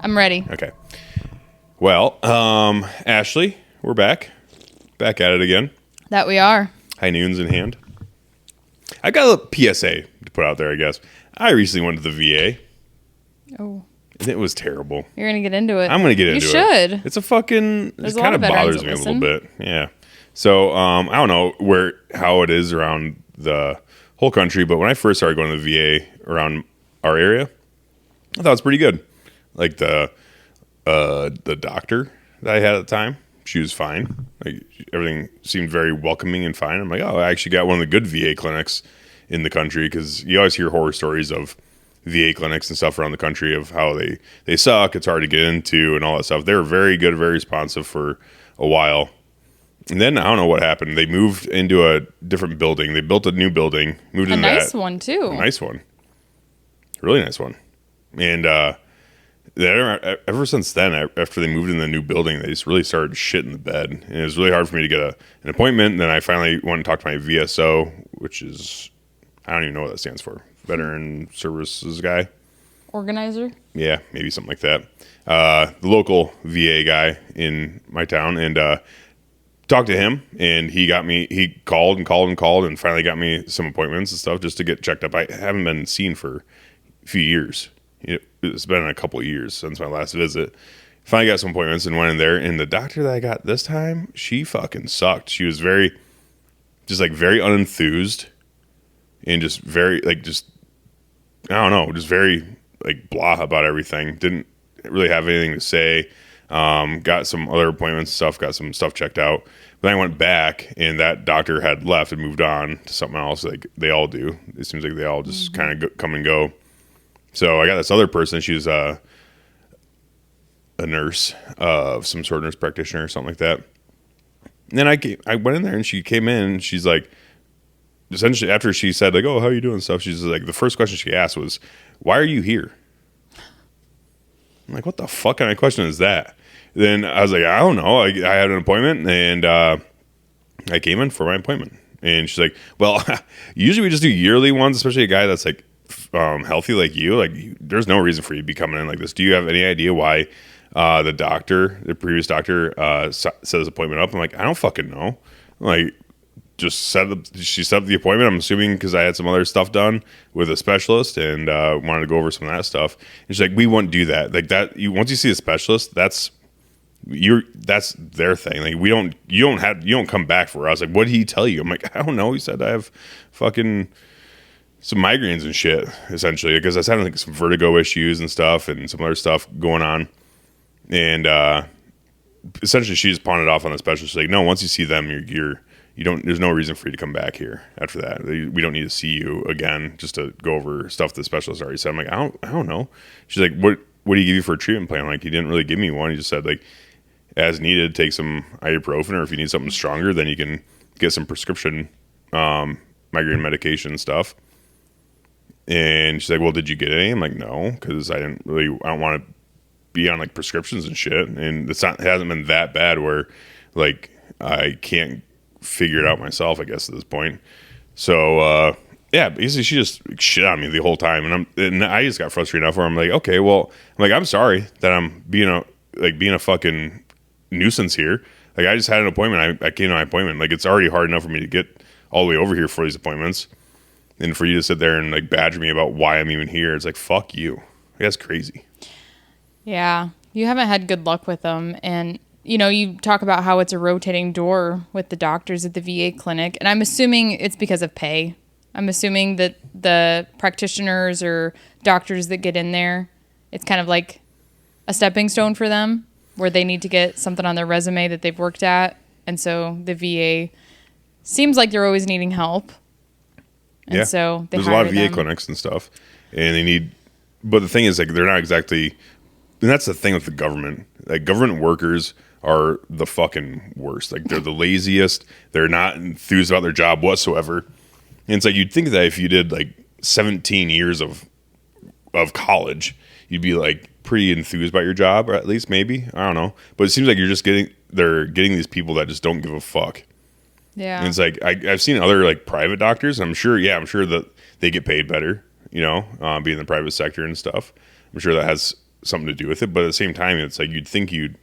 I'm ready. Okay. Well, Ashley, we're back. Back at it again. That we are. High noons in hand. I got a PSA to put out there, I guess. I recently went to the VA. Oh. And it was terrible. You're going to get into it. I'm going to get into it. You should. It's a fucking... There's it kind of bothers me a little bit. Yeah. So, I don't know how it is around the whole country, but when I first started going to the VA around our area, I thought it was pretty good. Like the doctor that I had at the time, she was fine. Like everything seemed very welcoming and fine. I'm like, oh, I actually got one of the good VA clinics in the country, because you always hear horror stories of VA clinics and stuff around the country of how they suck, it's hard to get into and all that stuff. They were very good, very responsive for a while. And then I don't know what happened. They moved into a different building. They built a new building, moved into that. A nice one, too. A nice one. A really nice one. And ever since then, after they moved in the new building, they just really started shitting the bed. And it was really hard for me to get an appointment. And then I finally went and talked to my VSO, which is, I don't even know what that stands for. Veteran Services guy. Organizer? Yeah, maybe something like that. The local VA guy in my town. And talked to him, and he called and finally got me some appointments and stuff just to get checked up. I haven't been seen for a few years. It's been a couple of years since my last visit. Finally got some appointments and went in there, and the doctor that I got this time, she fucking sucked. She was very unenthused and just very, I don't know, just very blah about everything. Didn't really have anything to say. Got some other appointments and stuff, got some stuff checked out. Then I went back, and that doctor had left and moved on to something else, like they all do. It seems like they all just kind of come and go. So I got this other person. She's a nurse, of some sort of nurse practitioner or something like that. And then I went in there, and she came in, and she's like, essentially after she said like, "Oh, how are you doing?" and stuff, she's like, the first question she asked was, "Why are you here?" I'm like, what the fuck kind of question is that? Then I was like, I don't know. I had an appointment, and I came in for my appointment. And she's like, well, usually we just do yearly ones, especially a guy that's healthy like you. Like, there's no reason for you to be coming in like this. Do you have any idea why the previous doctor set his appointment up? I'm like, I don't fucking know. Like, she set up the appointment, I'm assuming because I had some other stuff done with a specialist and wanted to go over some of that stuff. And she's like, we wouldn't do that. Like that, once you see a specialist, that's their thing. Like you don't come back for us. Like, what did he tell you? I'm like, I don't know. He said I have fucking some migraines and shit, essentially, because I was having some vertigo issues and stuff and some other stuff going on. And essentially she just pawned it off on the specialist. She's like, no, once you see them, there's no reason for you to come back here after that. We don't need to see you again just to go over stuff the specialist already said. I'm like, I don't know. She's like, what do you give you for a treatment plan? Like, he didn't really give me one. He just said, like, as needed, take some ibuprofen, or if you need something stronger, then you can get some prescription migraine medication and stuff. And she's like, well, did you get any? I'm like, no, because I don't want to be on like prescriptions and shit. And it hasn't been that bad where like I can't figure it out myself, I guess, at this point. So yeah, basically she just shit on me the whole time, and I just got frustrated enough where I'm like, okay, well, I'm sorry that I'm being a fucking nuisance here. Like, I just had an appointment. I came to my appointment. Like, it's already hard enough for me to get all the way over here for these appointments, and for you to sit there and like badger me about why I'm even here, it's like, fuck you. Like, that's crazy. Yeah, you haven't had good luck with them, and you talk about how it's a rotating door with the doctors at the VA clinic, and I'm assuming it's because of pay. I'm assuming that the practitioners or doctors that get in there, it's kind of like a stepping stone for them where they need to get something on their resume that they've worked at. And so the VA seems like they're always needing help. And yeah. So there's a lot of VA clinics and stuff, and but the thing is, like, they're not exactly, and that's the thing with the government. Like, government workers are the fucking worst. Like, they're the laziest. They're not enthused about their job whatsoever. And it's like, you'd think that if you did like 17 years of college, you'd be like pretty enthused about your job, or at least maybe, I don't know. But it seems like they're getting these people that just don't give a fuck. Yeah. And it's like, I've seen other like private doctors, and I'm sure that they get paid better, being in the private sector and stuff. I'm sure that has something to do with it. But at the same time, it's like you'd think you'd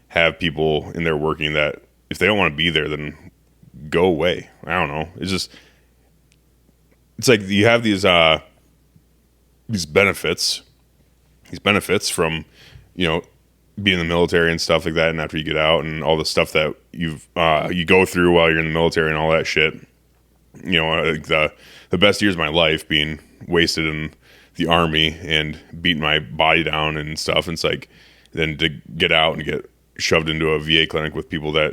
have people in there working that if they don't want to be there, then go away. I don't know. It's like you have these benefits from, being in the military and stuff like that, and after you get out and all the stuff that you go through while you're in the military and all that shit. Like the best years of my life being wasted in the Army and beating my body down and stuff. And it's like, then to get out and get shoved into a VA clinic with people that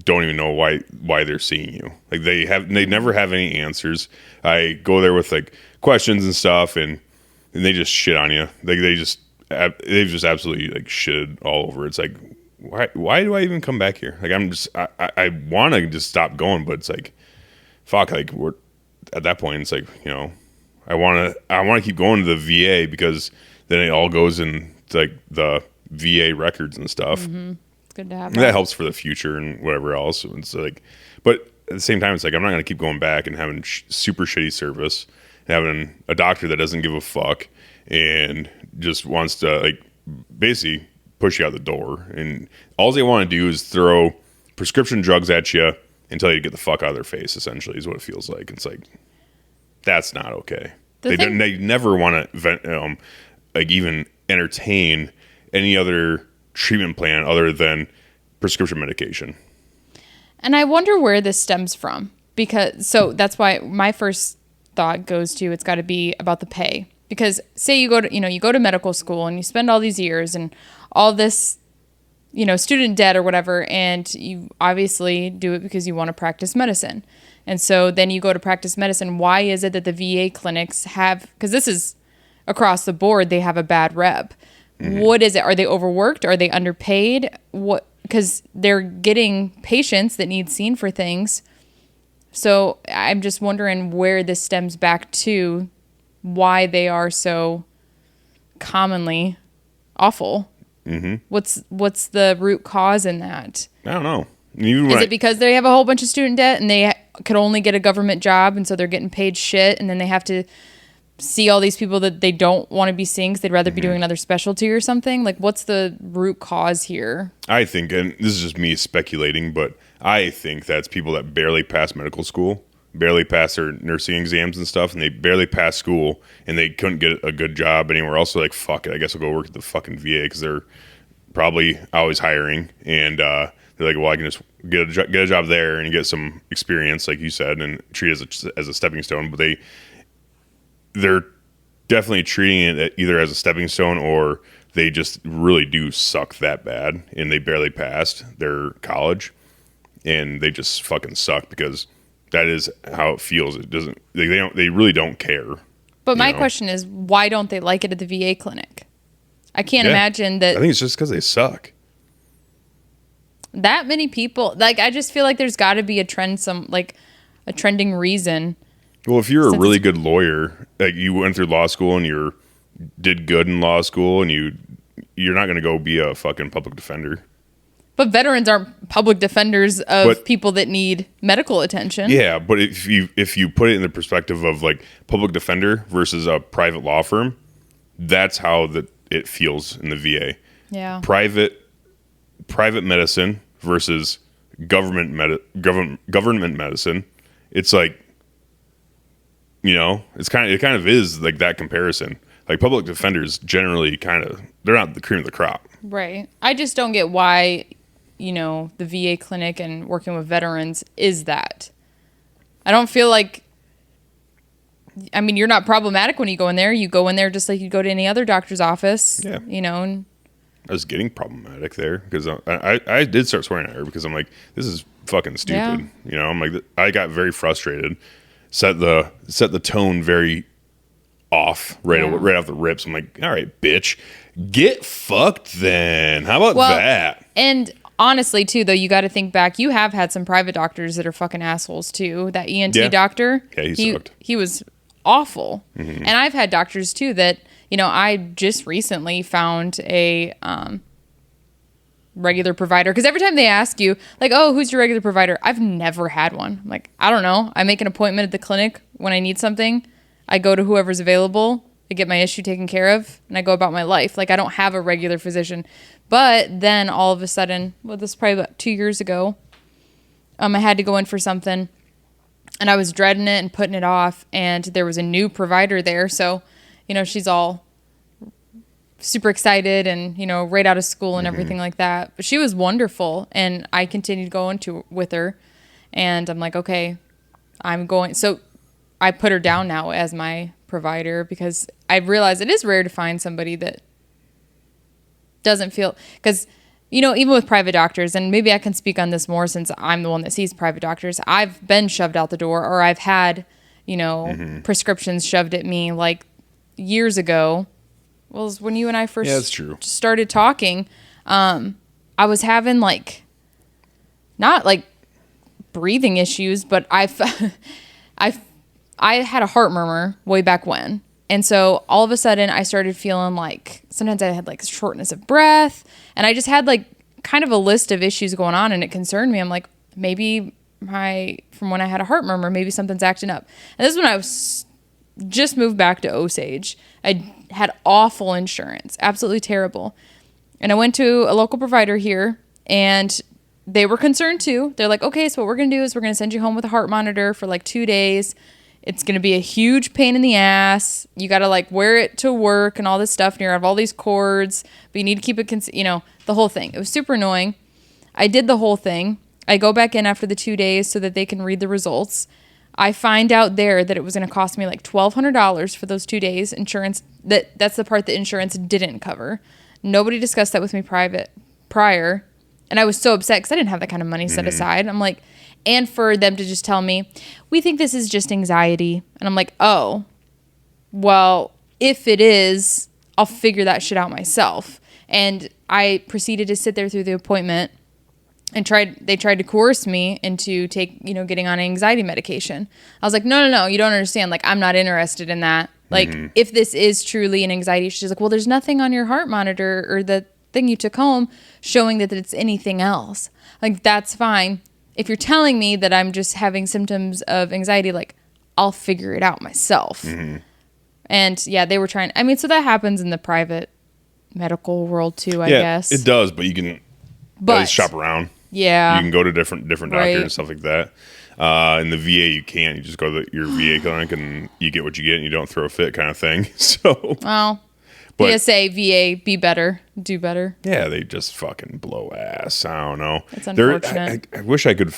don't even know why they're seeing you. Like they never have any answers. I go there with like questions and stuff, and they just shit on you. Like they've just absolutely like shitted all over. It's like, why do I even come back here? Like I want to just stop going, but it's like, fuck. Like we're at that point. It's like, I want to keep going to the VA because then it all goes in like the VA records and stuff. Mm-hmm. It's good to have that helps for the future and whatever else. It's like, but at the same time, it's like I'm not going to keep going back and having super shitty service, and having a doctor that doesn't give a fuck and just wants to like basically push you out the door. And all they want to do is throw prescription drugs at you and tell you to get the fuck out of their face. Essentially, is what it feels like. It's like that's not okay. They never want to like even entertain any other treatment plan other than prescription medication. And I wonder where this stems from, so that's why my first thought goes to, it's got to be about the pay. Because say you go to medical school and you spend all these years and all this, student debt or whatever, and you obviously do it because you want to practice medicine. And so then you go to practice medicine. Why is it that the VA clinics have, because this is across the board, they have a bad rep. Mm-hmm. What is it? Are they overworked? Are they underpaid? What? Because they're getting patients that need seen for things. So I'm just wondering where this stems back to, why they are so commonly awful. Mm-hmm. What's the root cause in that? I don't know. Is it because they have a whole bunch of student debt and they could only get a government job, and so they're getting paid shit, and then they have to see all these people that they don't want to be seeing because they'd rather be doing another specialty or something? Like, what's the root cause here? I think, and this is just me speculating, but I think that's people that barely pass medical school, barely pass their nursing exams and stuff, and they barely pass school, and they couldn't get a good job anywhere else. So like, fuck it, I guess I'll go work at the fucking VA because they're probably always hiring, and they're like, well, I can just get a job there and get some experience, like you said, and treat it as a stepping stone. But they're definitely treating it either as a stepping stone, or they just really do suck that bad and they barely passed their college and they just fucking suck, because that is how it feels. It doesn't, they really don't care. But my question is, why don't they like it at the VA clinic? I can't imagine that. I think it's just because they suck. That many people, like, I just feel like there's got to be a trending reason. Well, if you're a really good lawyer, like you went through law school and did good in law school, and you're not going to go be a fucking public defender. But veterans aren't public defenders of people that need medical attention. Yeah, but if you put it in the perspective of like public defender versus a private law firm, that's how it feels in the VA. Yeah. Private medicine versus government medicine. It's like, it kind of is like that comparison. Like public defenders generally they're not the cream of the crop. Right. I just don't get why, the VA clinic and working with veterans is that. I don't feel like, you're not problematic when you go in there. You go in there just like you go to any other doctor's office. Yeah. And I was getting problematic there because I did start swearing at her because I'm like, this is fucking stupid. Yeah. I'm like, I got very frustrated. Set the tone very off right off the rips. I'm like, all right, bitch, get fucked then. How about that? And honestly, too, though, you got to think back. You have had some private doctors that are fucking assholes too. That ENT doctor, he sucked. He was awful. Mm-hmm. And I've had doctors too that I just recently found a regular provider, because every time they ask you, like, oh, who's your regular provider? I've never had one. I'm like, I don't know. I make an appointment at the clinic when I need something. I go to whoever's available. I get my issue taken care of, and I go about my life. Like, I don't have a regular physician. But then all of a sudden, well, this is probably about 2 years ago, I had to go in for something, and I was dreading it and putting it off, and there was a new provider there. So, she's all super excited and, right out of school and everything like that. But she was wonderful, and I continued going with her, and I'm like, okay, I'm going. So I put her down now as my provider because I realize it is rare to find somebody that doesn't feel, because even with private doctors, and maybe I can speak on this more since I'm the one that sees private doctors, I've been shoved out the door, or I've had prescriptions shoved at me. Like years ago, well, it was when you and I first that's true. started talking, I was having not like breathing issues, but I had a heart murmur way back when. And so all of a sudden I started feeling like sometimes I had like shortness of breath, and I just had like kind of a list of issues going on, and it concerned me. I'm like, maybe from when I had a heart murmur, maybe something's acting up. And this is when I was just moved back to Osage. I had awful insurance, absolutely terrible. And I went to a local provider here, and they were concerned too. They're like, okay, so what we're going to do is we're going to send you home with a heart monitor for like 2 days. It's going to be a huge pain in the ass. You got to like wear it to work and all this stuff. And you have all these cords, but you need to keep it, the whole thing. It was super annoying. I did the whole thing. I go back in after the 2 days so that they can read the results. I find out there that it was going to cost me like $1,200 for those 2 days. Insurance, that's the part that insurance didn't cover. Nobody discussed that with me prior. And I was so upset because I didn't have that kind of money set aside. I'm like, and for them to just tell me, we think this is just anxiety. And I'm like, oh, well, if it is, I'll figure that shit out myself. And I proceeded to sit there through the appointment, and they tried to coerce me into getting on anxiety medication. I was like, no, you don't understand. Like, I'm not interested in that. Like, if this is truly an anxiety, she's like, well, there's nothing on your heart monitor or the thing you took home showing that it's anything else. Like, that's fine. If you're telling me that I'm just having symptoms of anxiety, like, I'll figure it out myself. And yeah, they were trying. I mean, so that happens in the private medical world too, I guess. It does, but you can always shop around. Yeah. You can go to different doctors and stuff like that. In the VA, you can't. You just go to your VA clinic and you get what you get, and you don't throw a fit kind of thing. So, well, PSA, VA, be better, do better. Yeah, they just fucking blow ass. I don't know. It's unfortunate. I wish I could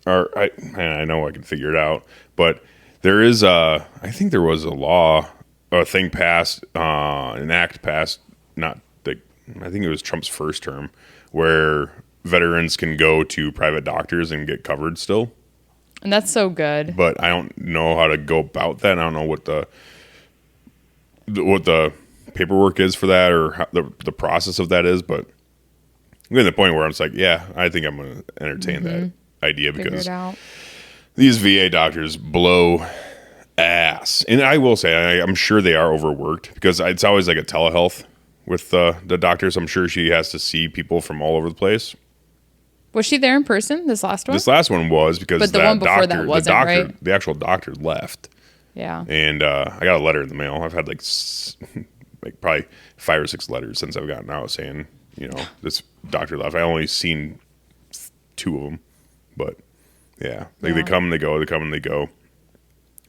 I know I can figure it out, but there is I think there was a thing passed, an act passed, I think it was Trump's first term, where veterans can go to private doctors and get covered still. And that's so good. But I don't know how to go about that. I don't know what the paperwork is for that, or how the process of that is. But I'm getting to the point where I'm just like, yeah, I think I'm going to entertain that idea, because these VA doctors blow ass. And I will say, I'm sure they are overworked, because it's always like a telehealth with the doctors. I'm sure she has to see people from all over the place. Was she there in person, this last one? This last one was, because but the one before that wasn't, right? The actual doctor left. Yeah. And I got a letter in the mail. I've had like probably 5 or 6 letters since I've gotten out saying, this doctor left. I only seen 2 of them. But yeah, they come and they go, they come and they go.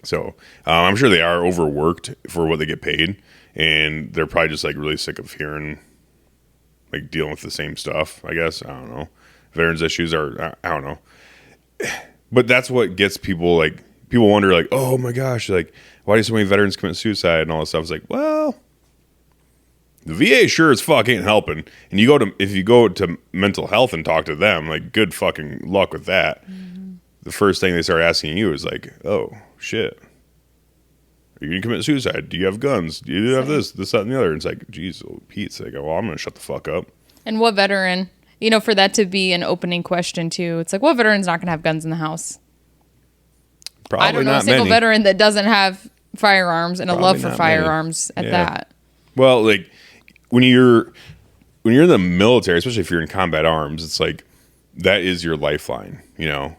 So I'm sure they are overworked for what they get paid. And they're probably just like really sick of hearing, like, dealing with the same stuff, I guess. I don't know. Veterans issues are, I don't know. But that's what gets people, like, people wonder, like, oh my gosh, like, why do so many veterans commit suicide and all this stuff? It's like, well, the VA sure as fuck ain't helping. And if you go to mental health and talk to them, like, good fucking luck with that. The first thing they start asking you is like, oh shit, are you gonna commit suicide? Do you have guns? Do you have this, that, and the other? And it's like, geez, Pete's like, well, I'm gonna shut the fuck up. And what veteran? For that to be an opening question too, it's like, what veteran's not gonna have guns in the house? Probably I don't know not a single many. Veteran that doesn't have firearms and Probably a love for not firearms many. at that. Well, like, when you're in the military, especially if you're in combat arms, it's like that is your lifeline. Your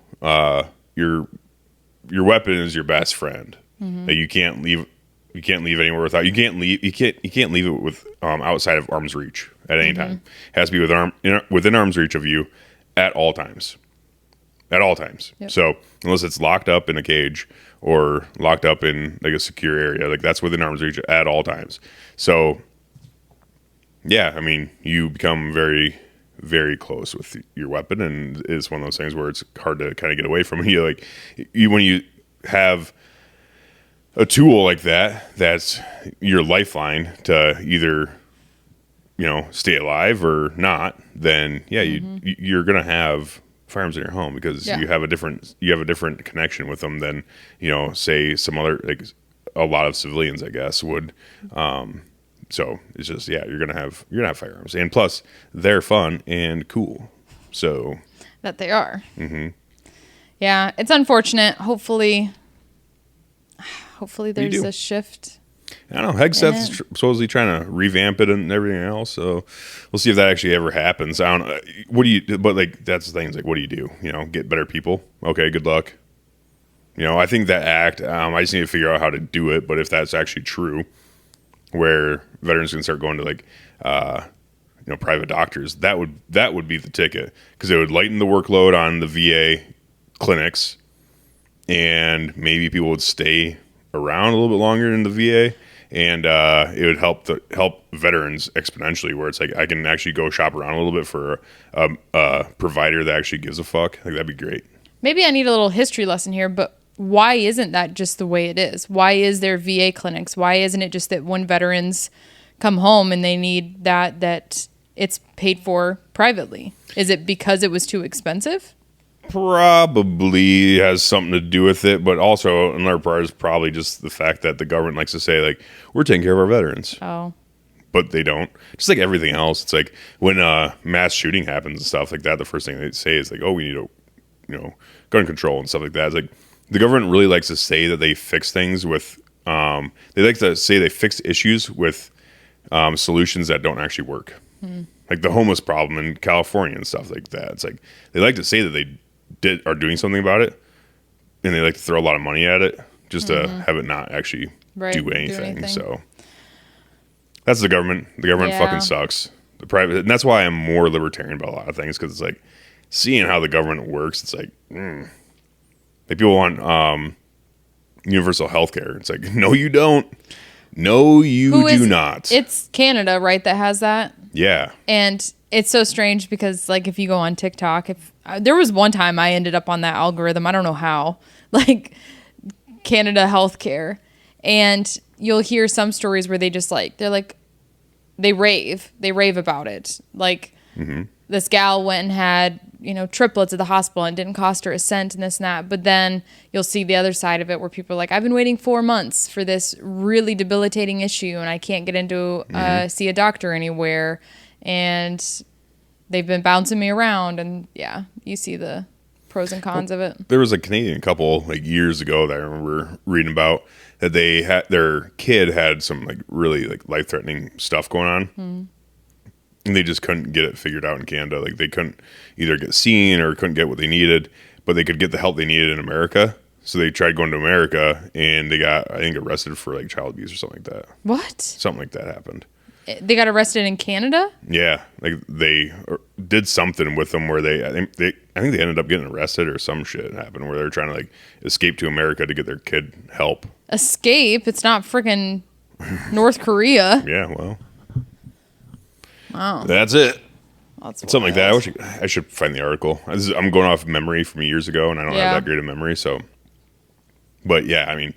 weapon is your best friend. Like, you can't leave You can't leave anywhere without. You can't leave it with outside of arm's reach at any time. It has to be within arm's reach of you at all times. At all times. Yep. So unless it's locked up in a cage or locked up in like a secure area, like that's within arm's reach at all times. So yeah, I mean, you become very, very close with your weapon, and it's one of those things where it's hard to kind of get away from it. When you have a tool like that, that's your lifeline to either, stay alive or not, then yeah, you're gonna have firearms in your home because you have a different connection with them than say some other, like a lot of civilians I guess would. So it's just you're gonna have firearms, and plus they're fun and cool. So that they are. Yeah, it's unfortunate. Hopefully there's a shift. I don't know. Hegseth's supposedly trying to revamp it and everything else. So we'll see if that actually ever happens. I don't know. What do you? But like that's the thing. It's like, what do you do? Get better people. Okay, good luck. I think that act. I just need to figure out how to do it. But if that's actually true, where veterans can start going to like, private doctors, that would be the ticket, because it would lighten the workload on the VA clinics, and maybe people would stay around a little bit longer in the VA, and it would help veterans exponentially, where it's like I can actually go shop around a little bit for a provider that actually gives a fuck. Like that'd be great. Maybe I need a little history lesson here, but why isn't that just the way it is? Why is there VA clinics? Why isn't it just that when veterans come home and they need that it's paid for privately? Is it because it was too expensive? Probably has something to do with it, but also another part is probably just the fact that the government likes to say, like, we're taking care of our veterans. Oh. But they don't. Just like everything else. It's like when mass shooting happens and stuff like that, the first thing they say is like, oh, we need gun control and stuff like that. It's like the government really likes to say that they fix things with they like to say they fix issues with solutions that don't actually work. Like the homeless problem in California and stuff like that. It's like they like to say that they are doing something about it, and they like to throw a lot of money at it just to have it not actually do anything. So that's the government. The government fucking sucks. The private, and that's why I'm more libertarian about a lot of things, because it's like seeing how the government works. It's like, like people want universal health care. It's like, no, you don't. No, you do not. It's Canada, right, that has that? Yeah. And it's so strange because, like, if you go on TikTok, there was one time I ended up on that algorithm, I don't know how, like Canada healthcare, and you'll hear some stories where they just they rave about it. Like this gal went and had, triplets at the hospital and it didn't cost her a cent and this and that. But then you'll see the other side of it where people are like, I've been waiting 4 months for this really debilitating issue and I can't get into see a doctor anywhere. And they've been bouncing me around, and you see the pros and cons of it. There was a Canadian couple like years ago that I remember reading about, that they had their kid had some like really like life-threatening stuff going on, and they just couldn't get it figured out in Canada. Like they couldn't either get seen or couldn't get what they needed, but they could get the help they needed in America. So they tried going to America, and they got, I think, arrested for like child abuse or something like that. What? Something like that happened. They got arrested in Canada? Yeah, like they did something with them where I think they ended up getting arrested, or some shit happened where they're trying to like escape to America to get their kid help. Escape? It's not freaking North Korea. Yeah, well. Wow. That's it. That's something like that. I should find the article. I'm going off memory from years ago, and I don't have that great a memory. So, but yeah, I mean,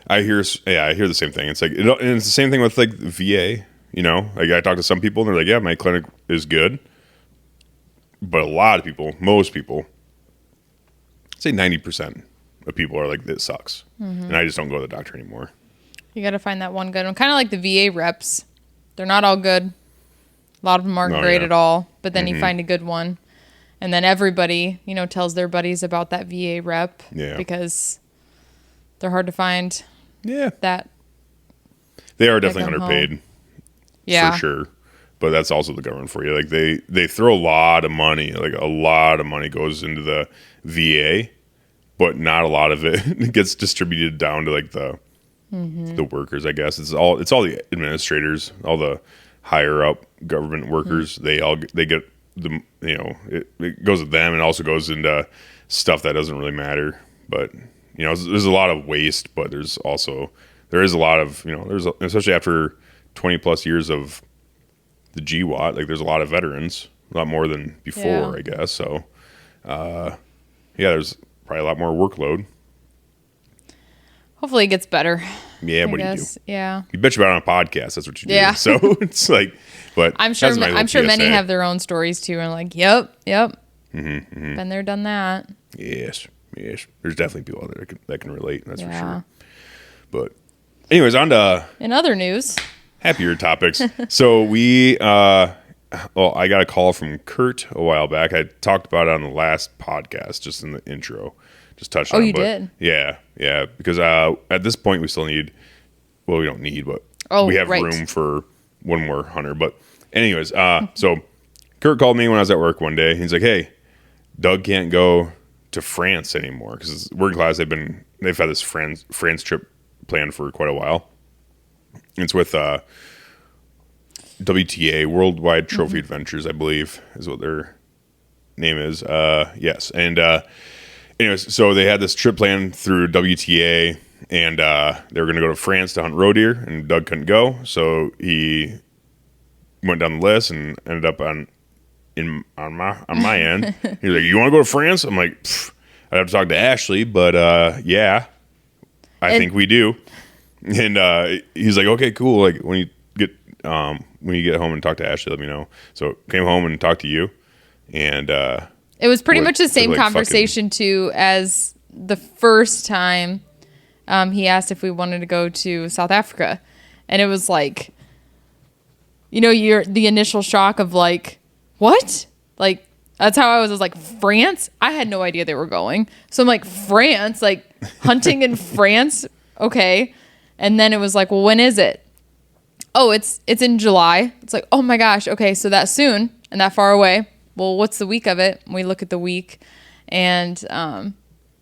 I hear the same thing. It's like, and it's the same thing with like the VA. Like I talk to some people and they're like, yeah, my clinic is good. But a lot of people, most people, say 90% of people are like, this sucks. And I just don't go to the doctor anymore. You got to find that one good one. Kind of like the VA reps. They're not all good. A lot of them aren't great at all. But then you find a good one. And then everybody, tells their buddies about that VA rep. Yeah. Because they're hard to find. Yeah. That. They are definitely underpaid. Home. Yeah. For sure. But that's also the government for you. Like they throw a lot of money. Like a lot of money goes into the VA, but not a lot of it gets distributed down to like the the workers, I guess. It's all the administrators, all the higher up government workers. They get the, it goes with them, and also goes into stuff that doesn't really matter. But there's a lot of waste, but there is a lot of especially after 20 plus years of the GWAT, like there's a lot of veterans, a lot more than before, I guess. So there's probably a lot more workload. Hopefully it gets better. Yeah, what do you do? Yeah. You bitch about it on a podcast. That's what you do. Yeah. So it's like, but I'm sure many have their own stories too, and like, yep. Been there, done that. Yes. There's definitely people out there that can relate. That's for sure. But anyways, on to in other news, happier topics. So I got a call from Kurt a while back. I talked about it on the last podcast, just in the intro. Just touched on it. Oh, you did? Yeah. Because at this point, we still need, well, we don't need, but we have room for one more hunter. But anyways, so Kurt called me when I was at work one day. He's like, hey, Doug can't go to France anymore because Working Class, they've had this France trip planned for quite a while. It's with WTA, Worldwide Trophy Adventures, I believe, is what their name is. Yes. And anyways, so they had this trip planned through WTA, and they were going to go to France to hunt roe deer, and Doug couldn't go, so he went down the list and ended up on my end. He's like, "You want to go to France?" I'm like, "I'd have to talk to Ashley, but yeah, I think we do." And he's like, "Okay, cool. Like when you get home and talk to Ashley, let me know." So came home and talked to you, and it was pretty much the same conversation too as the first time he asked if we wanted to go to South Africa, and it was like, the initial shock of like, what? Like that's how I was like, France? I had no idea they were going, so I'm like, France, like hunting in France, okay. And then it was like, well, when is it? Oh, it's in July. It's like, oh my gosh, okay, so that soon and that far away. Well, what's the week of it? We look at the week, and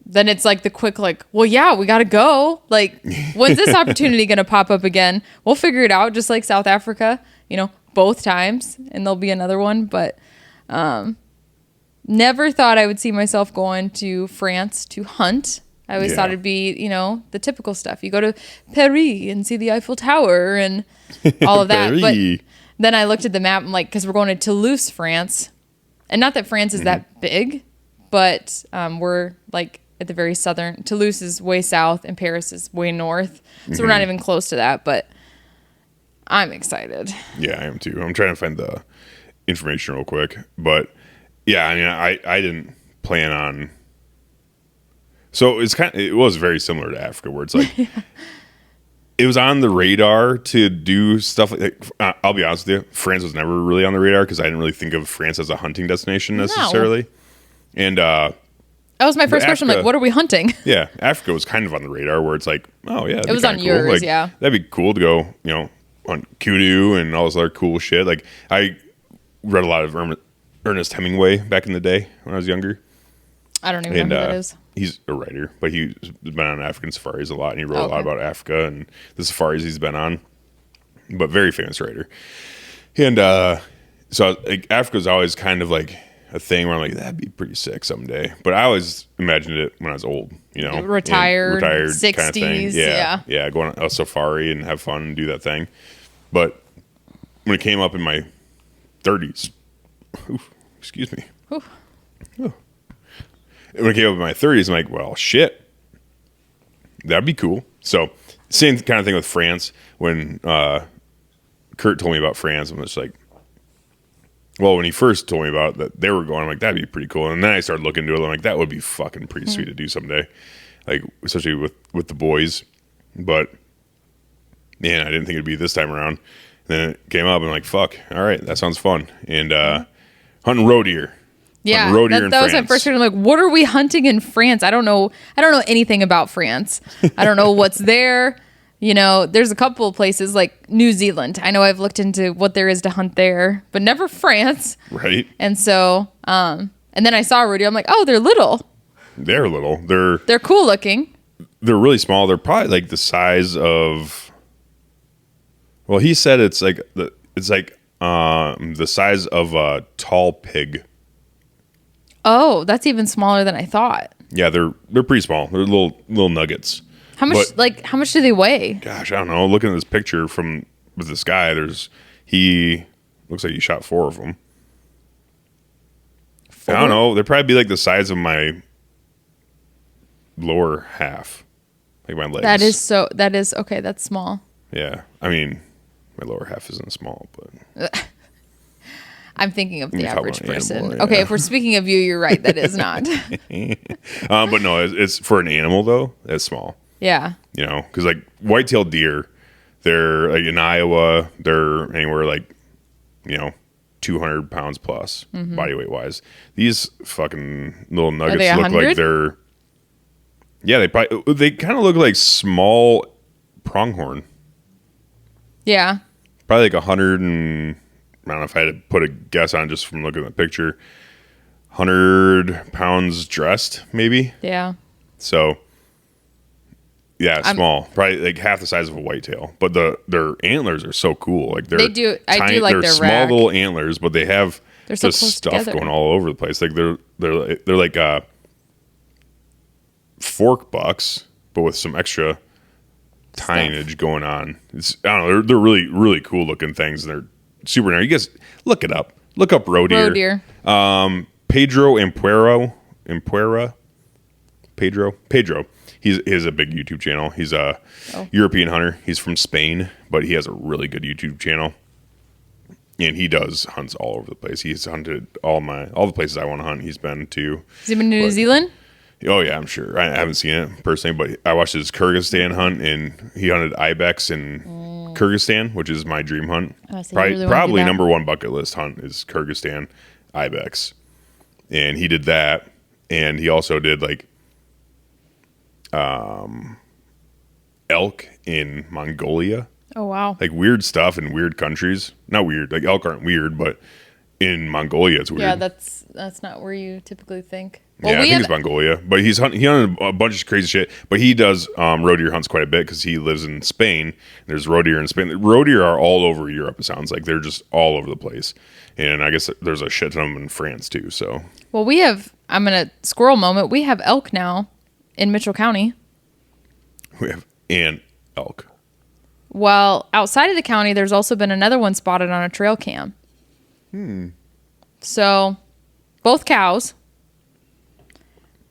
then it's like the quick, like, well, yeah, we got to go. Like, when's this opportunity going to pop up again? We'll figure it out, just like South Africa, both times, and there'll be another one. But never thought I would see myself going to France to hunt. I always thought it'd be, the typical stuff. You go to Paris and see the Eiffel Tower and all of that. But then I looked at the map, and like, because we're going to Toulouse, France. And not that France is that big, but we're like at the very southern. Toulouse is way south and Paris is way north. So we're not even close to that, but I'm excited. Yeah, I am too. I'm trying to find the information real quick. But yeah, I mean, I didn't plan on. So it was very similar to Africa, where it's like, it was on the radar to do stuff like, I'll be honest with you, France was never really on the radar because I didn't really think of France as a hunting destination necessarily. No. And that was my first question. I'm like, what are we hunting? Yeah, Africa was kind of on the radar, where it's like, oh yeah, it was on yours, cool. Like, yeah. That'd be cool to go, on kudu and all this other cool shit. Like I read a lot of Ernest Hemingway back in the day when I was younger. I don't even know who that is. He's a writer, but he's been on African safaris a lot, and he wrote a lot about Africa and the safaris he's been on. But very famous writer. And so like, Africa's always kind of like a thing where I'm like, that'd be pretty sick someday. But I always imagined it when I was old, retired 60s, kind of thing. Yeah, go on a safari and have fun and do that thing. But when it came up in my 30s, excuse me. When it came up in my 30s, I'm like, well, shit, that'd be cool. So same kind of thing with France. When Kurt told me about France, I'm just like, well, when he first told me about it, that they were going, I'm like, that'd be pretty cool. And then I started looking into it. I'm like, that would be fucking pretty sweet to do someday, like especially with the boys. But man, I didn't think it'd be this time around. And then it came up, and I'm like, fuck, all right, that sounds fun. And hunting roe deer. Yeah, that was my first question. I'm like, what are we hunting in France? I don't know anything about France. I don't know what's there. There's a couple of places like New Zealand. I know I've looked into what there is to hunt there, but never France. Right. And so, and then I saw roe deer. I'm like, oh, they're little. They're little. They're cool looking. they're really small. They're probably like the size of. Well, he said it's like the size of a tall pig. Oh, that's even smaller than I thought. Yeah, they're pretty small. They're little nuggets. How much do they weigh? Gosh, I don't know. Looking at this picture with this guy, he looks like he shot 4 of them. 4? I don't know. They'd probably be like the size of my lower half, like my legs. That is okay. That's small. Yeah, I mean, my lower half isn't small, but I'm thinking of the average person. Animal, yeah. Okay, if we're speaking of you, you're right. That is not. But no, it's for an animal though. It's small. Yeah. You know, because like white-tailed deer, they're like in Iowa, they're anywhere like, 200 pounds plus body weight wise. These fucking little nuggets look 100? like they're. Yeah, they kind of look like small pronghorn. Yeah. Probably like 100 and I don't know if I had to put a guess on just from looking at the picture. 100 pounds dressed, maybe. Yeah. So, yeah, small. Probably like half the size of a whitetail. But their antlers are so cool. Like I do like they're their small rack. little antlers, but they have They're so just close stuff together. going all over the place. Like they're like fork bucks, but with some extra tonnage going on. I don't know. They're really, really cool looking things. And they're super narrow. You guys look it up. Look up Roe Deer. Roe Deer. Pedro Pedro. He has a big YouTube channel. He's a European hunter. He's from Spain, but he has a really good YouTube channel. And he does hunts all over the place. He's hunted all the places I want to hunt. He's been to. Has he been to New Zealand? Oh yeah, I'm sure. I haven't seen it personally, but I watched his Kyrgyzstan hunt, and he hunted ibex in Kyrgyzstan, which is my dream hunt. Oh, so you really wanna do Probably that? number one bucket list hunt is Kyrgyzstan ibex, and he did that, and he also did like elk in Mongolia, Oh, wow. like weird stuff in weird countries. Not weird, like elk aren't weird, but in Mongolia it's weird. Yeah, that's not where you typically think. Yeah, I think it's Mongolia, but he hunted a bunch of crazy shit. But he does roe deer hunts quite a bit because he lives in Spain. There's roe deer in Spain. Roe deer are all over Europe. It sounds like they're just all over the place, and I guess there's a shit ton of them in France too. So, well, I'm gonna squirrel moment. We have elk now in Mitchell County. we have an elk. Well, outside of the county, there's also been another one spotted on a trail cam. So, both cows.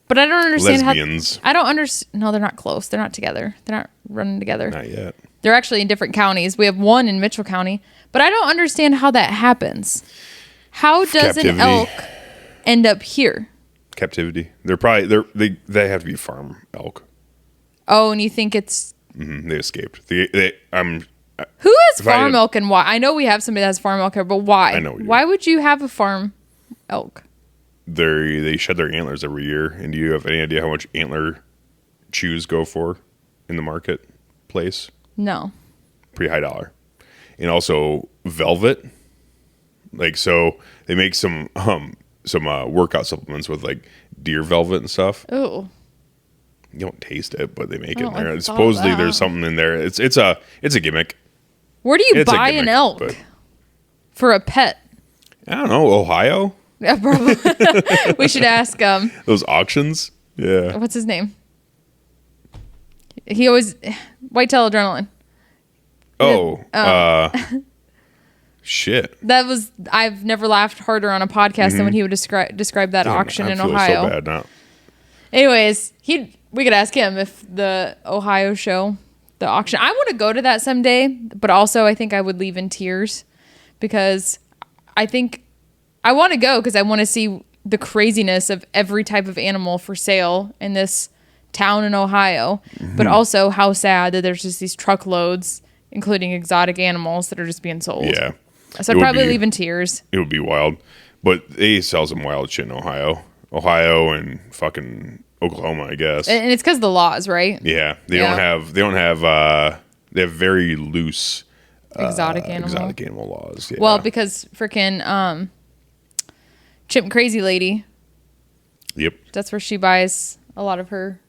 But I don't understand Lesbians. I don't understand. No, they're not close. They're not together. They're not running together. Not yet. They're actually in different counties. We have one in Mitchell County, but I don't understand how that happens. How does an Captivity. elk end up here? Captivity. They have to be farm elk. Oh, and you think it's They escaped. who has If I farm had- elk and why? I know we have somebody that has farm elk here, but why? I know we do. Why would you have a farm elk? They shed their antlers every year. And do you have any idea how much antler chews go for in the marketplace? No. Pretty high dollar. And also velvet. Like, so they make some workout supplements with like deer velvet and stuff. Oh. You don't taste it, but they make it don't in there. like Supposedly that. there's something in there. It's a gimmick. Where do you It's a buy an gimmick, elk but- for a pet? I don't know, Ohio? Yeah, probably. We should ask Those auctions? Yeah. what's his name? He always Whitetail Adrenaline. Oh. Shit. I've never laughed harder on a podcast than when he would describe that auction I in feel Ohio. so bad now. Anyways, we could ask him if the Ohio show, the auction. I want to go to that someday, but also I think I would leave in tears because I think I want to go because I want to see the craziness of every type of animal for sale in this town in Ohio, but also how sad that there's just these truckloads, including exotic animals, that are just being sold. Yeah. So It I'd would probably be- leave in tears. It would be wild. But they sell some wild shit in Ohio. Ohio and fucking Oklahoma, I guess. And it's because of the laws, right? Yeah. They have very loose Exotic animal laws. Yeah. Well, because freaking Chimp Crazy Lady, Yep. that's where she buys a lot of her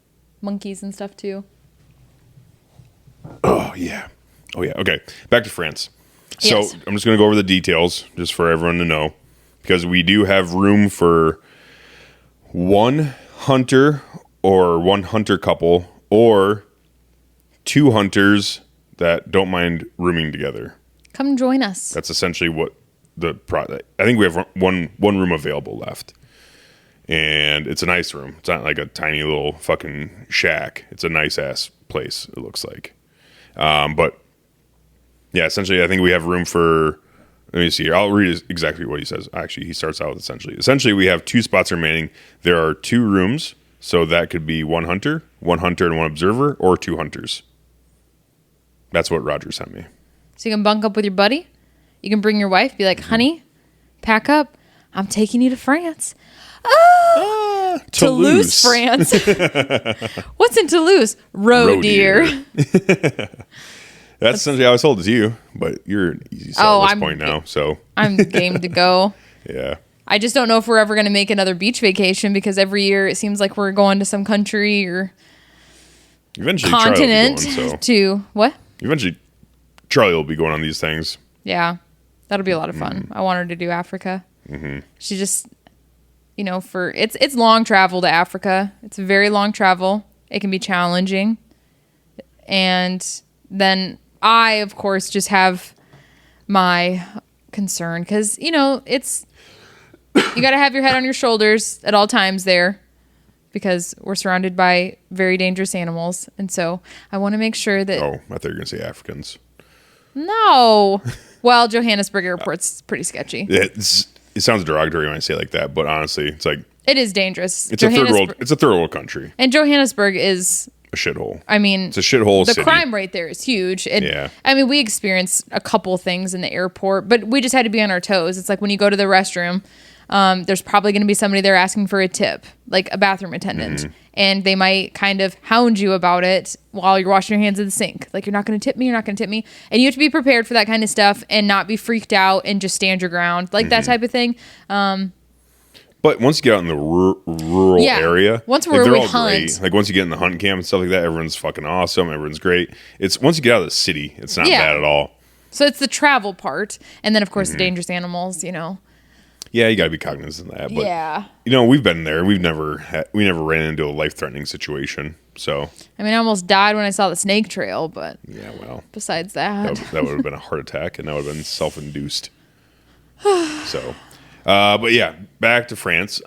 monkeys and stuff too. Oh yeah. Okay, back to France. So Yes. I'm just going to go over the details just for everyone to know, because we do have room for one hunter or one hunter couple or two hunters that don't mind rooming together. Come join us. That's essentially what I think we have one room available left. And it's a nice room. It's not like a tiny little fucking shack. It's a nice ass place, it looks like. But yeah, essentially, I think we have room for. Let me see here. I'll read exactly what he says. Actually, he starts out with essentially. Essentially, we have 2 spots remaining. There are 2 rooms, so that could be one hunter and one observer, or 2 hunters. That's what Roger sent me. So you can bunk up with your buddy. You can bring your wife. Be like, honey, pack up. I'm taking you to France. Toulouse, France. What's in Toulouse? Roe Deer. That's essentially how I sold it to you, but you're an easy sell at this point now. So I'm game to go. Yeah. I just don't know if we're ever going to make another beach vacation, because every year it seems like we're going to some country or eventually continent Charlie will be going, so. to what? Eventually Charlie will be going on these things. Yeah, that'll be a lot of fun. I want her to do Africa. She just, for it's long travel to Africa. It's a very long travel. It can be challenging, and then I, of course, just have my concern because it's you got to have your head on your shoulders at all times there, because we're surrounded by very dangerous animals, and so I want to make sure that. Oh, I thought you were gonna say Africans. No. Well, Johannesburg Airport's pretty sketchy. It sounds derogatory when I say it like that, but honestly, it's like it is dangerous. It's a third world country, and Johannesburg is a shithole. I mean, it's a shithole. The city. crime rate there is huge, and yeah. I mean, we experienced a couple things in the airport, but we just had to be on our toes. It's like when you go to the restroom, there's probably going to be somebody there asking for a tip, like a bathroom attendant, and they might kind of hound you about it while you're washing your hands in the sink. Like, you're not going to tip me, you're not going to tip me. And you have to be prepared for that kind of stuff and not be freaked out and just stand your ground, like that type of thing. But once you get out in the rural area, once they're we all hunt, great. Like once you get in the hunting camp and stuff like that, everyone's fucking awesome. Everyone's great. It's once you get out of the city, it's not bad at all. So it's the travel part, and then of course the dangerous animals. Yeah, you got to be cognizant of that. But, yeah. We've been there. We never ran into a life-threatening situation. So. I mean, I almost died when I saw the snake trail, but. Yeah, well. Besides that. That would have been a heart attack, and that would have been self-induced. So. But yeah, back to France.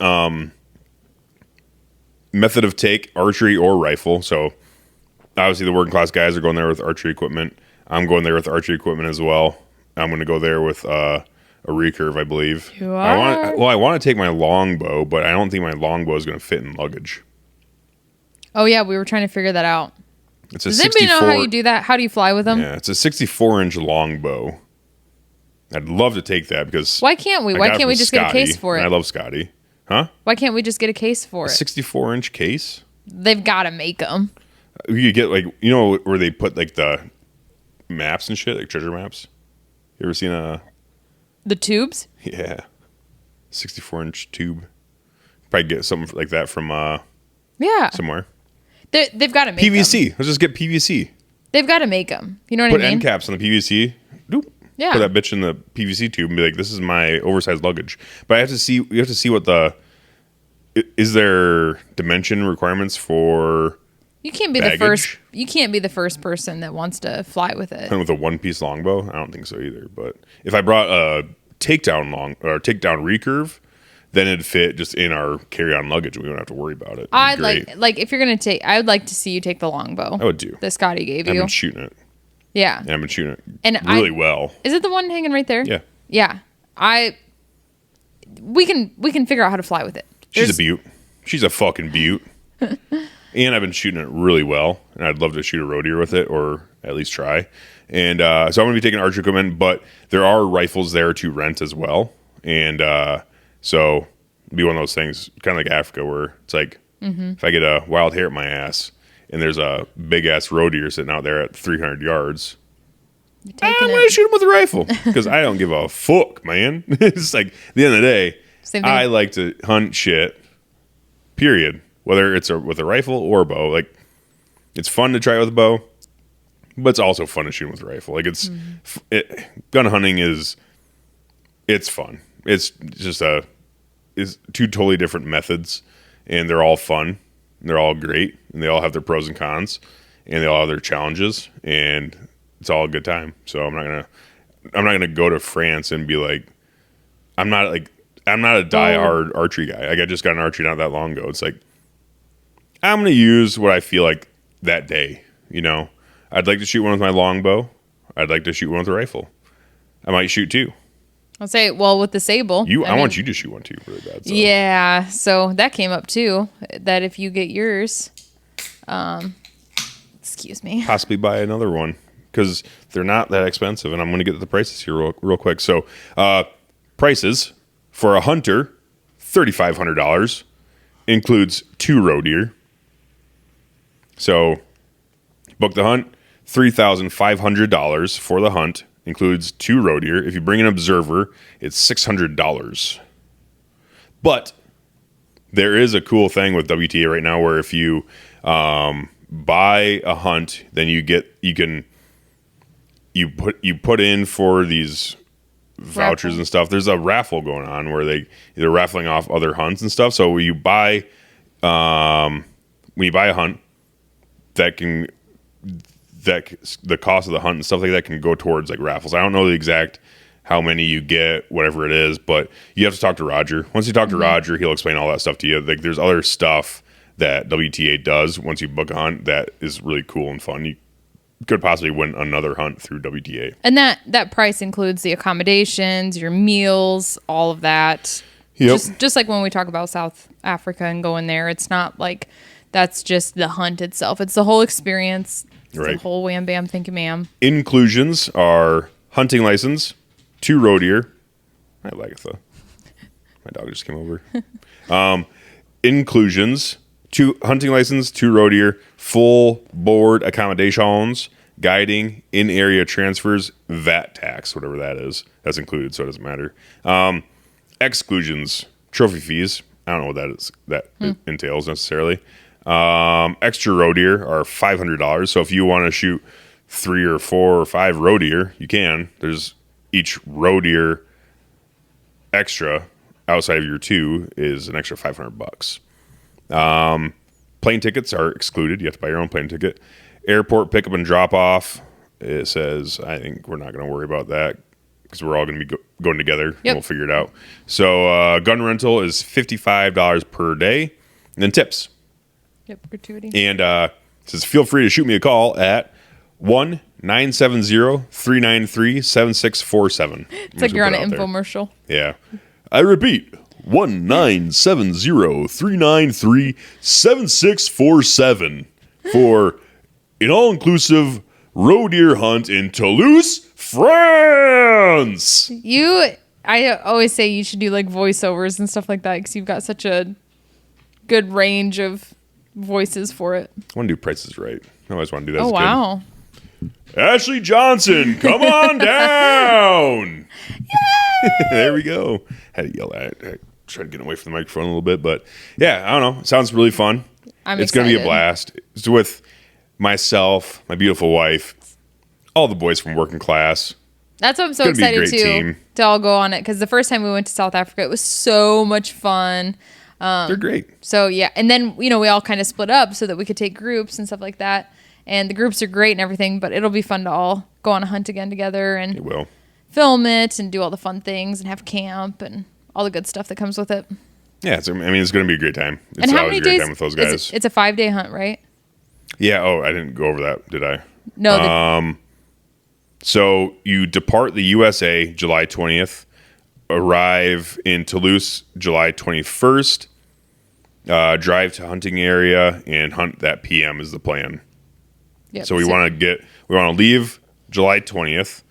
Method of take, archery or rifle. So, obviously the working class guys are going there with archery equipment. I'm going there with archery equipment as well. I'm going to go there with... a recurve, I believe. You are? I want to take my longbow, but I don't think my longbow is going to fit in luggage. Oh yeah, we were trying to figure that out. Does anybody know how you do that? How do you fly with them? Yeah, it's a 64-inch longbow. I'd love to take that because why can't we? Why can't we just get a case for it? I love Scotty. Huh? Why can't we just get a case for it? 64-inch case? They've got to make them. You get where they put like the maps and shit, like treasure maps. You ever seen the tubes? Yeah. 64-inch tube. Probably get something like that from somewhere. They've got to make PVC. them. Let's just get PVC. They've got to make them. You know what I mean? Put end caps on the PVC. Doop. Yeah. Put that bitch in the PVC tube and be like, this is my oversized luggage. But you have to see what is there dimension requirements for You can't be baggage? the first. You can't be the first person that wants to fly with it. And with a one-piece longbow, I don't think so either. But if I brought a takedown recurve, then it'd fit just in our carry-on luggage. We don't have to worry about it. I'd like if you're gonna take. I would like to see you take the longbow. I would do. That Scotty gave I've you. been shooting it. Yeah. And I've been shooting it really well. Is it the one hanging right there? Yeah. Yeah. We can figure out how to fly with it. She's a beaut. She's a fucking beaut. And I've been shooting it really well, and I'd love to shoot a Roe Deer with it, or at least try. And so I'm going to be taking archery equipment, but there are rifles there to rent as well. And so it'll be one of those things, kind of like Africa, where it's like if I get a wild hair at my ass, and there's a big-ass Roe Deer sitting out there at 300 yards, I'm going to shoot him with a rifle, because I don't give a fuck, man. It's like, at the end of the day, I like to hunt shit, period. Whether it's with a rifle or a bow, like It's fun to try with a bow, but it's also fun to shoot with a rifle. Like gun hunting it's fun. It's just is two totally different methods, and they're all fun. They're all great, and they all have their pros and cons, and they all have their challenges, and it's all a good time. So I'm not gonna go to France and be like, I'm not a diehard archery guy. Like I just got an archery not that long ago. It's like I'm gonna use what I feel like that day. You know, I'd like to shoot one with my longbow. I'd like to shoot one with a rifle. I might shoot two. I'll say, well, with the Sable. I want you to shoot one too, really bad. So. Yeah, so that came up too. That if you get yours, excuse me, possibly buy another one because they're not that expensive, and I'm going to get the prices here real quick. So, prices for a hunter, $3,500, includes 2 Roe Deer. So, book the hunt, $3,500 for the hunt. Includes 2 Roe Deer. If you bring an observer, it's $600. But there is a cool thing with WTA right now where if you buy a hunt, then you put in for these vouchers and stuff. There's a raffle going on where they're raffling off other hunts and stuff. So when you buy a hunt, the cost of the hunt and stuff like that can go towards like raffles. I don't know the exact how many you get, whatever it is, but you have to talk to Roger. Once you talk to Roger, he'll explain all that stuff to you. Like there's other stuff that WTA does once you book a hunt that is really cool and fun. You could possibly win another hunt through WTA. And that price includes the accommodations, your meals, all of that. Yep. Just like when we talk about South Africa and going there, it's not like that's just the hunt itself. It's the whole experience. It's right. The whole wham bam, thank you ma'am. Inclusions are hunting license, 2 Roe Deer. Hi, Lagatha. My dog just came over. Inclusions, 2 hunting license, 2 Roe Deer, full board accommodations, guiding, in-area transfers, VAT tax, whatever that is. That's included, so it doesn't matter. Exclusions, trophy fees. I don't know what that is. That entails necessarily. Extra Roe Deer are $500. So if you want to shoot 3 or 4 or 5 Roe Deer, you can. There's each Roe Deer extra outside of your 2 is an extra $500. Plane tickets are excluded. You have to buy your own plane ticket. Airport pickup and drop off. It says, I think we're not going to worry about that because we're all going to be going together. Yep. And we'll figure it out. So gun rental is $55 per day. And then tips. Yep, gratuity. And it says, feel free to shoot me a call at 1-970-393-7647. It's like you're on an infomercial. Yeah. I repeat, 1-970-393-7647 for an all-inclusive Roe Deer hunt in Toulouse, France. I always say you should do like voiceovers and stuff like that because you've got such a good range of voices for it. I want to do Price is Right. I always want to do that. Oh, wow. Ashley Johnson, come on down. There we go. Had to yell at it. I tried to get away from the microphone a little bit, but yeah, I don't know. It sounds really fun. It's going to be a blast. It's with myself, my beautiful wife, all the boys from Working Class. That's what I'm so excited to all go on it because the first time we went to South Africa, it was so much fun. They're great. So yeah, and then we all kind of split up so that we could take groups and stuff like that. And the groups are great and everything, but it'll be fun to all go on a hunt again together and film it and do all the fun things and have camp and all the good stuff that comes with it. Yeah, it's going to be a great time. It's and how always many days? Time with those guys. It's a 5-day hunt, right? Yeah. Oh, I didn't go over that, did I? No. So you depart the USA July 20th, arrive in Toulouse July 21st. Drive to hunting area and hunt that PM is the plan. Yep, so we want to leave July 20th,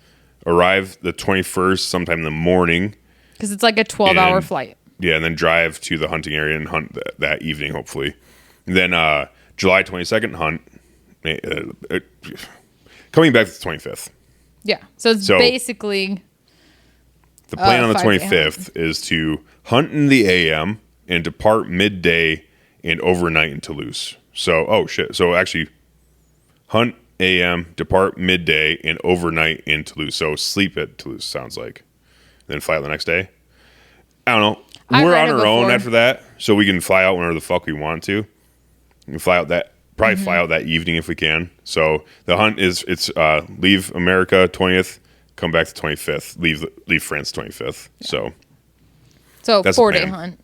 arrive the 21st sometime in the morning. Because it's like a 12-hour flight. Yeah, and then drive to the hunting area and hunt that evening, hopefully. And then July 22nd, hunt. Coming back to the 25th. Yeah, so basically... The plan on the 25th is to hunt in the AM and depart midday and overnight in Toulouse. So, So actually, hunt a.m., depart midday, and overnight in Toulouse. So sleep at Toulouse, sounds like. Then fly out the next day. I don't know. We're on our own after that, so we can fly out whenever the fuck we want to. We can fly out fly out that evening if we can. So the hunt is leave America 20th, come back the 25th, leave France 25th. Yeah. So that's 4-day hunt.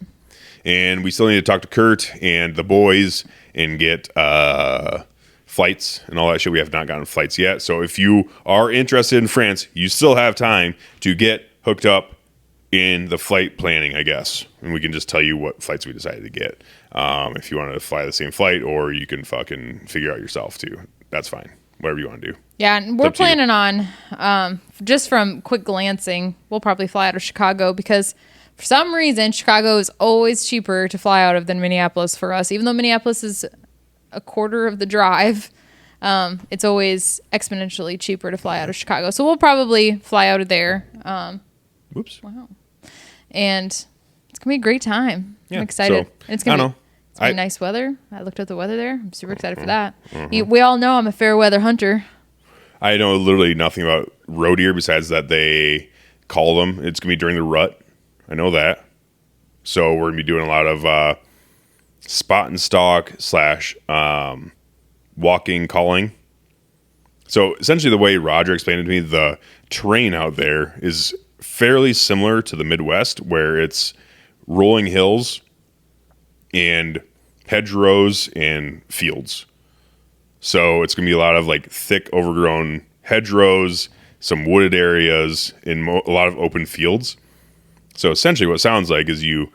And we still need to talk to Kurt and the boys and get flights and all that shit. We have not gotten flights yet. So if you are interested in France, you still have time to get hooked up in the flight planning, I guess. And we can just tell you what flights we decided to get. If you want to fly the same flight, or you can fucking figure out yourself too. That's fine. Whatever you want to do. Yeah, and we're planning on, just from quick glancing, we'll probably fly out of Chicago because for some reason, Chicago is always cheaper to fly out of than Minneapolis for us. Even though Minneapolis is a quarter of the drive, it's always exponentially cheaper to fly out of Chicago. So we'll probably fly out of there. Whoops. Wow. And it's going to be a great time. Yeah, I'm excited. So, and it's going to be nice weather. I looked at the weather there. I'm super excited for that. We all know I'm a fair weather hunter. I know literally nothing about Roe Deer besides that they call them. It's going to be during the rut. I know that. So we're going to be doing a lot of spot and stalk / walking calling. So essentially the way Roger explained it to me, the terrain out there is fairly similar to the Midwest, where it's rolling hills and hedgerows and fields. So it's going to be a lot of like thick overgrown hedgerows, some wooded areas, and a lot of open fields. So essentially what it sounds like is you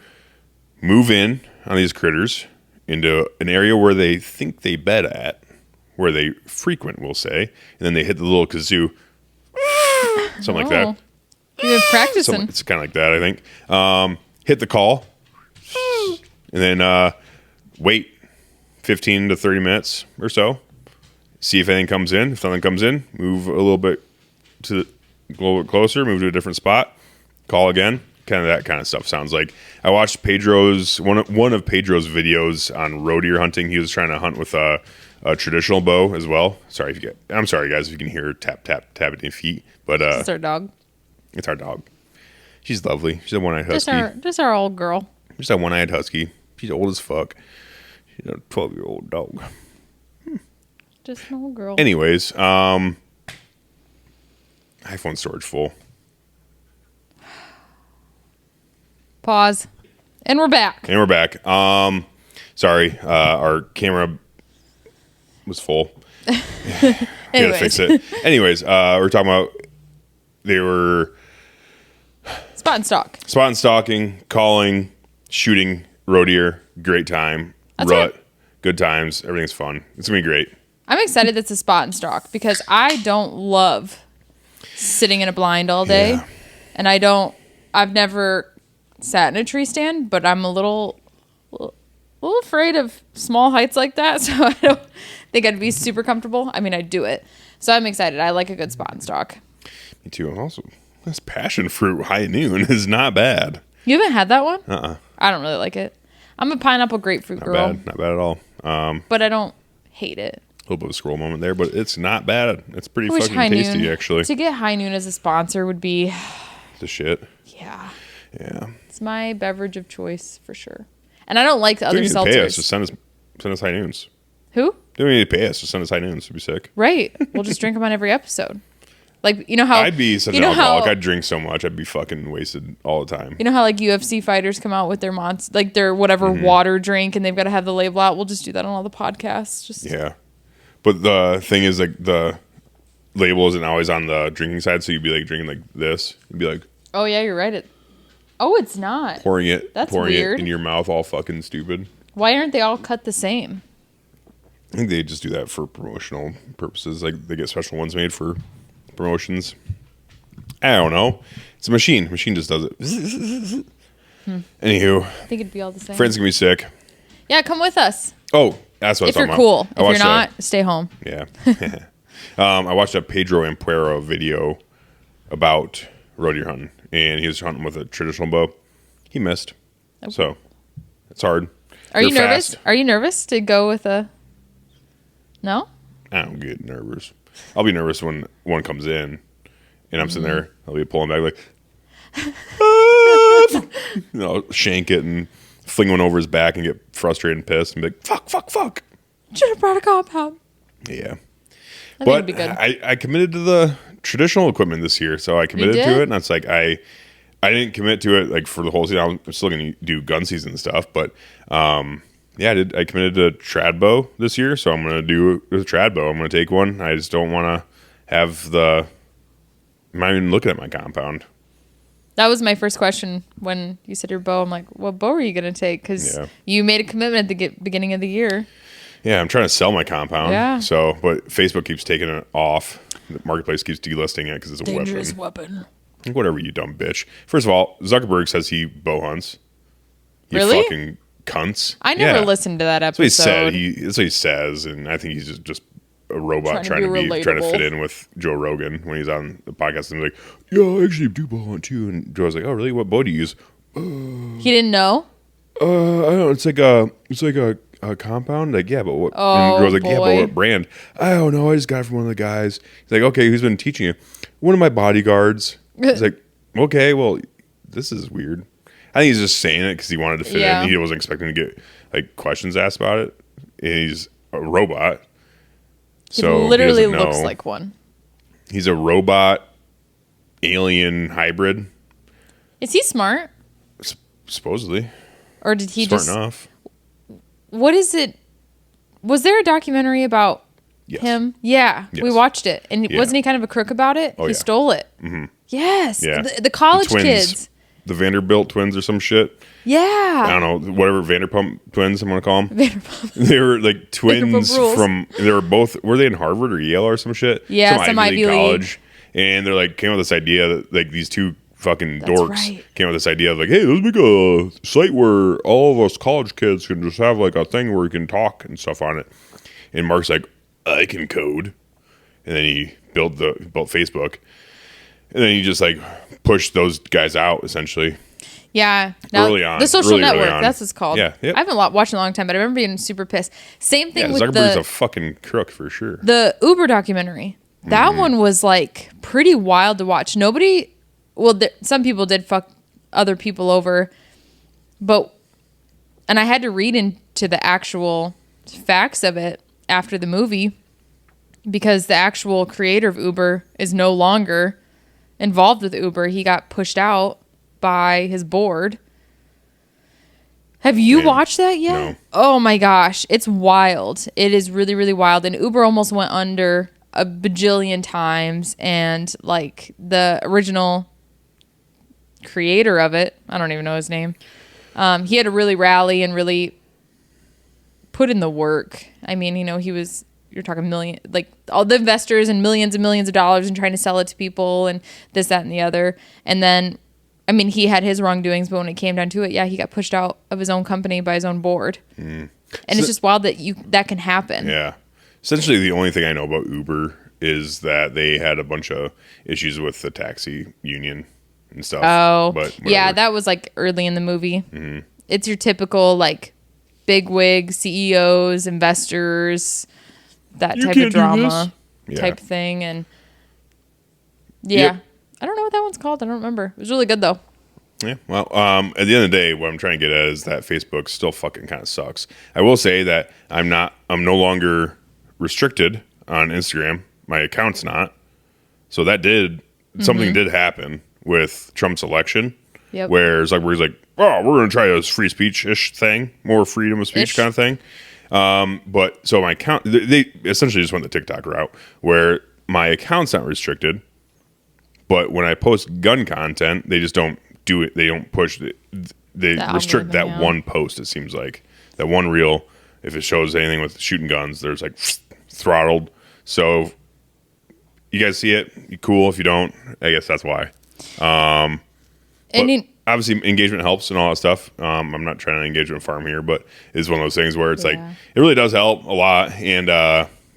move in on these critters into an area where they think they bed at, where they frequent, we'll say, and then they hit the little kazoo, something like that. You've been practicing. It's kind of like that, I think. Hit the call, and then wait 15 to 30 minutes or so. See if anything comes in. If nothing comes in, move a little bit closer, move to a different spot, call again. Kind of that kind of stuff sounds like. I watched Pedro's one of Pedro's videos on roe deer hunting. He was trying to hunt with a traditional bow as well. I'm sorry guys if you can hear tap at your feet, but it's our dog. It's our dog. She's lovely. She's a one-eyed husky. Just our old girl. Just a one-eyed husky. She's old as fuck. She's a 12-year-old dog. Just an old girl. Anyways, iPhone storage full. Pause. And we're back. Sorry, our camera was full. Gotta fix it. Anyways, we're talking about they were spot and stalk. Spot and stalking, calling, shooting roe deer. Great time. Rut. Good times. Everything's fun. It's gonna be great. I'm excited that's a spot and stalk because I don't love sitting in a blind all day. Yeah. And I've never sat in a tree stand, but I'm a little afraid of small heights like that. So I don't think I'd be super comfortable. I mean, I'd do it. So I'm excited. I like a good spot and stalk. Me too. And also, this passion fruit high noon is not bad. You haven't had that one? I don't really like it. I'm a pineapple grapefruit girl. Not bad at all. But I don't hate it. A little bit of a scroll moment there, but it's not bad. It's pretty fucking tasty, actually. To get High Noon as a sponsor would be the shit. Yeah. Yeah. It's my beverage of choice for sure. And I don't like the other seltzers. Pay us. Just send us High Noons. Who? Don't need to pay us. Just send us High Noons. It'd be sick. Right. We'll just drink them on every episode. Like, you know how I'd be such an alcoholic. I'd drink so much. I'd be fucking wasted all the time. You know how like UFC fighters come out with their their whatever water drink, and they've got to have the label out. We'll just do that on all the podcasts. Yeah. But the thing is, like, the label isn't always on the drinking side, so you'd be like drinking like this. You'd be like, oh yeah, you're right. It's not pouring it weird. It in your mouth, all fucking stupid. Why aren't they all cut the same? I think they just do that for promotional purposes. Like they get special ones made for promotions. I don't know. It's a machine. Machine just does it. Anywho, I think it'd be all the same. Friends gonna be sick. Yeah, come with us. Oh, that's what if you're cool. If you're not, stay home. Yeah. I watched a Pedro Ampuero video about roe deer hunting, and he was hunting with a traditional bow. He missed. Okay. So it's hard. Are you nervous? Are you nervous to go with a... No? I don't get nervous. I'll be nervous when one comes in and I'm sitting there. I'll be pulling back like, shank it and fling one over his back and get frustrated and pissed and be like, fuck. Should have brought a compound. Yeah. I think But it'd be good. I committed to the traditional equipment this year. So I committed to it. And it's like, I didn't commit to it like for the whole season. I'm still going to do gun season stuff. But I committed to trad bow this year. So I'm going to do it with a trad bow. I'm going to take one. I just don't want to have I'm not even looking at my compound. That was my first question when you said your bow. I'm like, what bow are you going to take? Because you made a commitment at the beginning of the year. Yeah, I'm trying to sell my compound. Yeah. So, but Facebook keeps taking it off. The marketplace keeps delisting it because it's a dangerous weapon. Whatever, you dumb bitch. First of all, Zuckerberg says he bow hunts. You really? fucking cunts. I never listened to that episode. That's what he said. That's what he says, and I think he's just a robot trying to fit in with Joe Rogan when he's on the podcast and he's like, yeah, I actually do bow hunt too. And Joe's like, oh really? What bow do you use? He didn't know. I don't know. It's like a compound. Like, yeah, but what? Oh, and Joe's like, boy. yeah, but what brand? I don't know. I just got it from one of the guys. He's like, okay, who's been teaching you? One of my bodyguards. He's like, okay, well, this is weird. I think he's just saying it because he wanted to fit in. He wasn't expecting to get like questions asked about it. And he's a robot. So he literally he doesn't looks know. like one. He's a robot alien hybrid. Is he smart? Supposedly. Or did he Smart enough. What is it? Was there a documentary about him? Yeah. Yes. We watched it. And wasn't he kind of a crook about it? Oh, he stole it. Mm-hmm. Yes. Yeah. The college twins, kids. The Vanderbilt twins or some shit. Yeah. I don't know, whatever Vanderpump twins I'm going to call them. Vanderpump. They were like twins were they in Harvard or Yale or some shit? Yeah, some Ivy League college. And they're like, came up with this idea that like these two fucking dorks came up with this idea of like, hey, let's make a site where all of us college kids can just have like a thing where we can talk and stuff on it. And Mark's like, I can code. And then he built Facebook. And then he just like pushed those guys out essentially. Yeah. Now, early on. The social network, on. that's what it's called. Yeah. Yep. I haven't watched in a long time, but I remember being super pissed. Same thing with Zuckerberg's a fucking crook for sure. The Uber documentary. That one was like pretty wild to watch. Some people did fuck other people over, and I had to read into the actual facts of it after the movie because the actual creator of Uber is no longer involved with Uber. He got pushed out by his board. Have you watched that yet? No. Oh my gosh. It's wild. It is really, really wild. And Uber almost went under a bajillion times. And like the original creator of it, I don't even know his name. He had to really rally and really put in the work. I mean, you're talking like all the investors and millions of dollars and trying to sell it to people and this, that, and the other. And then, I mean, he had his wrongdoings, but when it came down to it, he got pushed out of his own company by his own board. And it's just wild that can happen. Yeah. Essentially, the only thing I know about Uber is that they had a bunch of issues with the taxi union and stuff. Oh, but yeah, that was like early in the movie. Mm-hmm. It's your typical like bigwig CEOs, investors, that type of drama type thing. And I don't know what that one's called. I don't remember. It was really good though. Yeah. Well, at the end of the day, what I'm trying to get at is that Facebook still fucking kind of sucks. I will say that I'm no longer restricted on Instagram. My account's not. So that something did happen with Trump's election. Yep. Where Zuckerberg's like, oh, we're going to try this free speech-ish thing, more freedom of speech kind of thing. But so my account, they essentially just went the TikTok route where my account's not restricted. But when I post gun content, they just don't do it. They don't push it. They restrict that one post, it seems like. That one reel, if it shows anything with shooting guns, there's like throttled. So you guys see it, cool. If you don't, I guess that's why. Obviously, engagement helps and all that stuff. I'm not trying to engage in a farm here, but it's one of those things where it's like, it really does help a lot. And,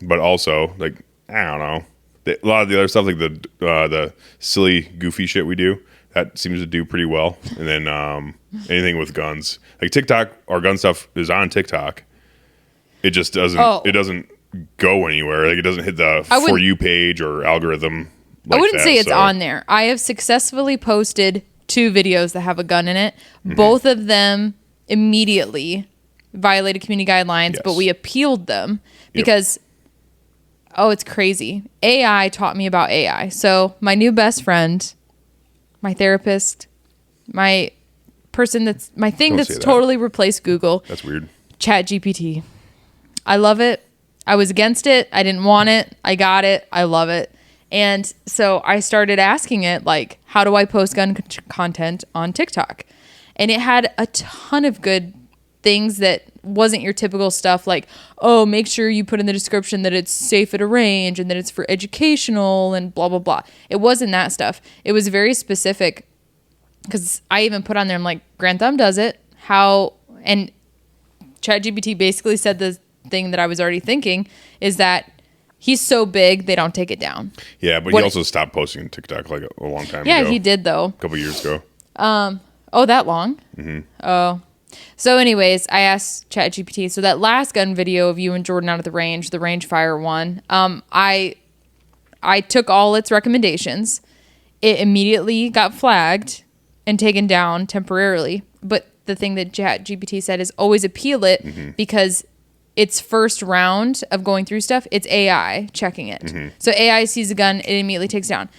but also, like, I don't know. A lot of the other stuff, like the silly, goofy shit we do, that seems to do pretty well. And then anything with guns, like TikTok, our gun stuff is on TikTok. It just doesn't. It doesn't go anywhere. Like it doesn't hit the For You page or algorithm. I wouldn't say it's on there. I have successfully posted 2 videos that have a gun in it. Both of them immediately violated community guidelines, but we appealed them because, it's crazy. AI taught me about AI. So my new best friend, my therapist, my person that's totally replaced Google. That's weird. ChatGPT. I love it. I was against it. I didn't want it. I got it. I love it. And so I started asking it, like, how do I post gun content on TikTok? And it had a ton of good things that wasn't your typical stuff, like, oh, make sure you put in the description that it's safe at a range and that it's for educational and blah, blah, blah. It wasn't that stuff. It was very specific because I even put on there, I'm like, Grand Thumb does it. And ChatGPT basically said the thing that I was already thinking is that he's so big, they don't take it down. Yeah, but he also stopped posting TikTok like a long time ago. Yeah, he did, though. A couple years ago. That long? Mm-hmm. Oh. So anyways, I asked ChatGPT. So that last gun video of you and Jordan out at the rangefinder one, I took all its recommendations. It immediately got flagged and taken down temporarily. But the thing that ChatGPT said is always appeal it because its first round of going through stuff, it's AI checking it. So AI sees a gun, it immediately takes down.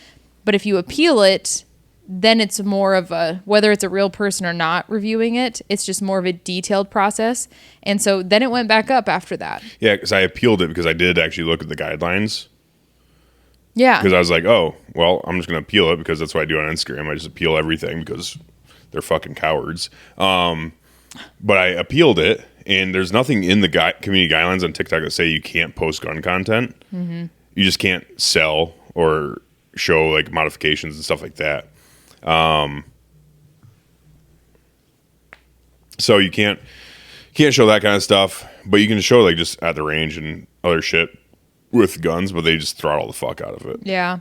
But if you appeal it, then it's more of a, whether it's a real person or not reviewing it, it's just more of a detailed process. And so then it went back up after that. Yeah, because I appealed it because I did actually look at the guidelines. Yeah. Because I was like, oh, well, I'm just going to appeal it because that's what I do on Instagram. I just appeal everything because they're fucking cowards. But I appealed it, and there's nothing in the community guidelines on TikTok that say you can't post gun content. You just can't sell or show like modifications and stuff like that. So you can't show that kind of stuff, but you can show like just at the range and other shit with guns, but they just throttle the fuck out of it. Yeah.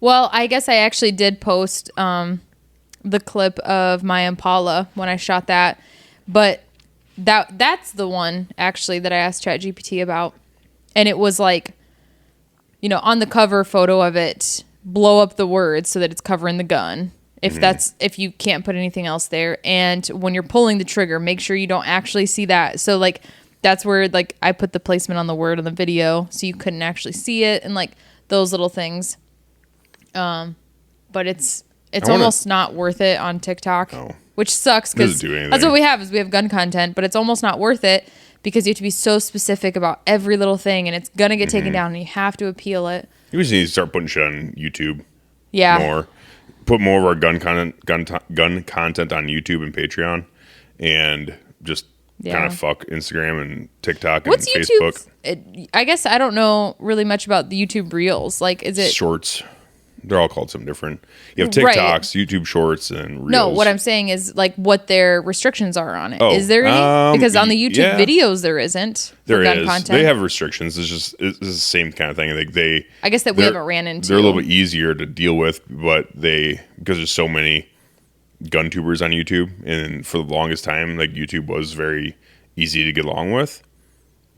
Well, I guess I actually did post the clip of my Impala when I shot that, but that's the one actually that I asked ChatGPT about, and it was like, on the cover photo of it, blow up the words so that it's covering the gun. If you can't put anything else there. And when you're pulling the trigger, make sure you don't actually see that. So like, that's where like I put the placement on the word on the video so you couldn't actually see it and like those little things. But it's almost not worth it on TikTok, which sucks because that's what we have gun content, but it's almost not worth it because you have to be so specific about every little thing and it's going to get taken down and you have to appeal it. You just need to start putting shit on YouTube. Yeah. More. Put more of our gun content on YouTube and Patreon, and just kind of fuck Instagram and TikTok and Facebook. I guess I don't know really much about the YouTube Reels. Like, is it Shorts? They're all called something different. You have TikToks, right. YouTube Shorts, and Reels. No, what I'm saying is like what their restrictions are on it. Is there any? Because on the YouTube videos there isn't. There is. Content. They have restrictions. It's the same kind of thing. Like I guess that we haven't ran into. They're a little bit easier to deal with, but because there's so many gun tubers on YouTube, and for the longest time, like YouTube was very easy to get along with,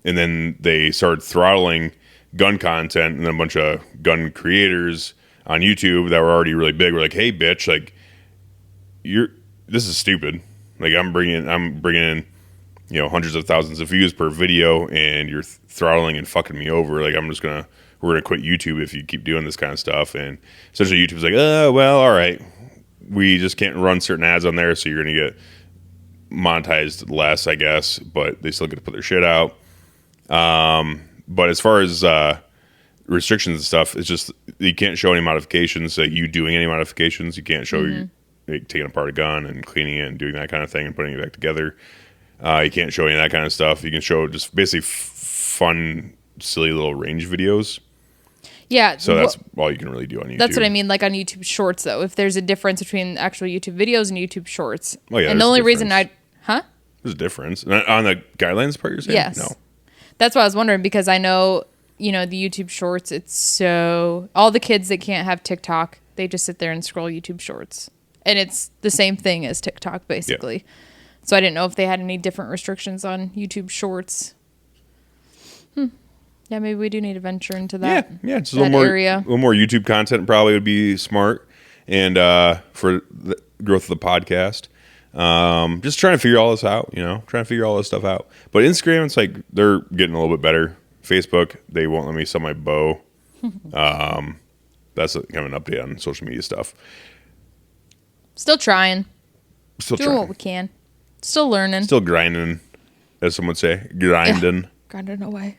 and then they started throttling gun content, and then a bunch of gun creators on YouTube that were already really big were like, "Hey, bitch! Like, this is stupid. Like, I'm bringing in, hundreds of thousands of views per video, and you're throttling and fucking me over. Like, we're gonna quit YouTube if you keep doing this kind of stuff." And essentially, YouTube's like, "Oh, well, all right. We just can't run certain ads on there, so you're gonna get monetized less, I guess, but they still get to put their shit out." But as far as restrictions and stuff, it's just you can't show any modifications. You doing any modifications, you can't show you taking apart a gun and cleaning it and doing that kind of thing and putting it back together. You can't show any of that kind of stuff. You can show just basically fun, silly little range videos. Yeah. So that's all you can really do on YouTube. That's what I mean, like on YouTube Shorts, though. If there's a difference between actual YouTube videos and YouTube Shorts. Oh, yeah. And the only reason There's a difference. On the guidelines part, you're saying? Yes. No. That's what I was wondering, because I know, the YouTube Shorts, it's so... All the kids that can't have TikTok, they just sit there and scroll YouTube Shorts. And it's the same thing as TikTok, basically. Yeah. So I didn't know if they had any different restrictions on YouTube Shorts. Yeah, maybe we do need to venture into that. Yeah, just that a area. little more YouTube content probably would be smart, and for the growth of the podcast, just trying to figure all this out. Trying to figure all this stuff out. But Instagram, it's like they're getting a little bit better. Facebook, they won't let me sell my bow. That's kind of an update on social media stuff. Still trying. Still Doing trying. what we can. Still learning. Still grinding, as some would say. Grinding. Yeah. Grinding away.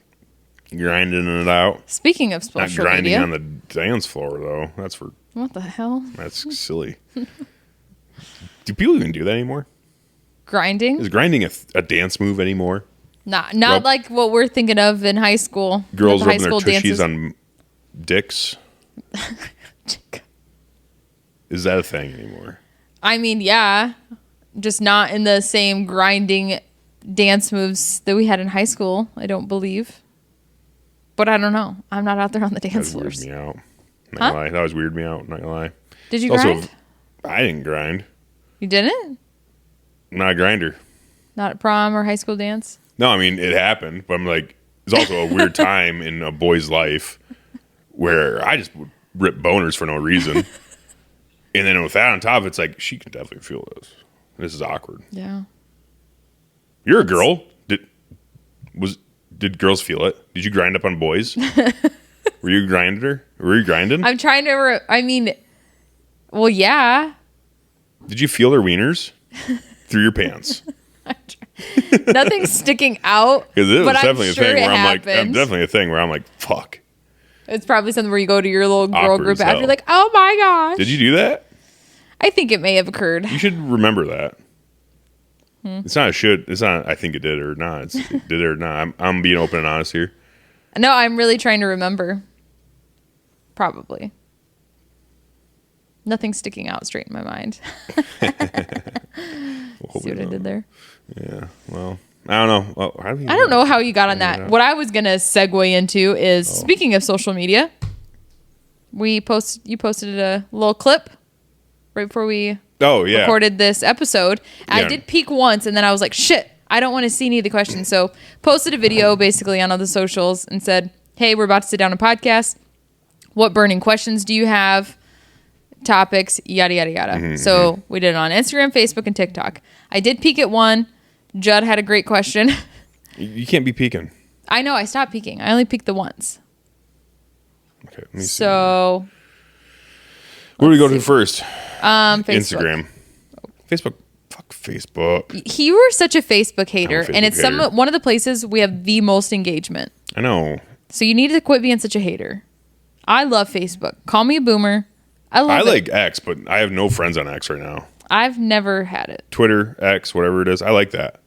Grinding it out. Speaking of Not social grinding media. on the dance floor, though. What the hell? That's silly. Do people even do that anymore? Grinding? Is grinding a dance move anymore? Not like what we're thinking of in high school. Girls The high rubbing their school tushies dances. on dicks? Is that a thing anymore? I mean, yeah. Just not in the same grinding dance moves that we had in high school, I don't believe. But I don't know. I'm not out there on the dance That floors. weirded me out. Not gonna lie. That was weirded me out. Not gonna lie. Did you Also, grind? I didn't grind. You didn't? I'm not a grinder. Not at prom or high school dance? No, I mean, it happened, but I'm like, it's also a weird time in a boy's life where I just would rip boners for no reason. And then with that on top, it's like, she can definitely feel this. This is awkward. Yeah. You're a girl. Did girls feel it? Did you grind up on boys? Were you a grinder? Were you grinding? I'm trying to, well, yeah. Did you feel their wieners through your pants? Nothing's sticking out. Because it was but definitely I'm a sure thing it where I'm happened. definitely a thing where I'm like, fuck. It's probably something where you go to your little girl Awkward group as after, hell. you're like, oh my gosh. Did you do that? I think it may have occurred. You should remember that. It's not a should. It's not. I think it did or not. It's it did it or not. I'm being open and honest here. No, I'm really trying to remember. Probably. Nothing's sticking out straight in my mind. See what I did there? Yeah. Well, I don't know. Well, I don't know how you got on that. Yeah. What I was going to segue into is, speaking of social media, you posted a little clip right before we Oh yeah. recorded this episode. I Yeah. did peek once, and then I was like, shit, I don't want to see any of the questions. So posted a video basically on all the socials and said, hey, we're about to sit down a podcast. What burning questions do you have? Topics, yada, yada, yada. So we did it on Instagram, Facebook, and TikTok. I did peek at one. Judd had a great question. You can't be peeking. I know, I stopped peeking. I only peeked the once. Okay. Let me see. So, Where do we go to first? Facebook. Instagram. Facebook. Fuck Facebook. You were such a Facebook hater, I'm a and it's Facebook hater. one of the places we have the most engagement. I know. So you need to quit being such a hater. I love Facebook. Call me a boomer. I love I it. like X, but I have no friends on X right now. I've never had it. Twitter, X, whatever it is. I like that.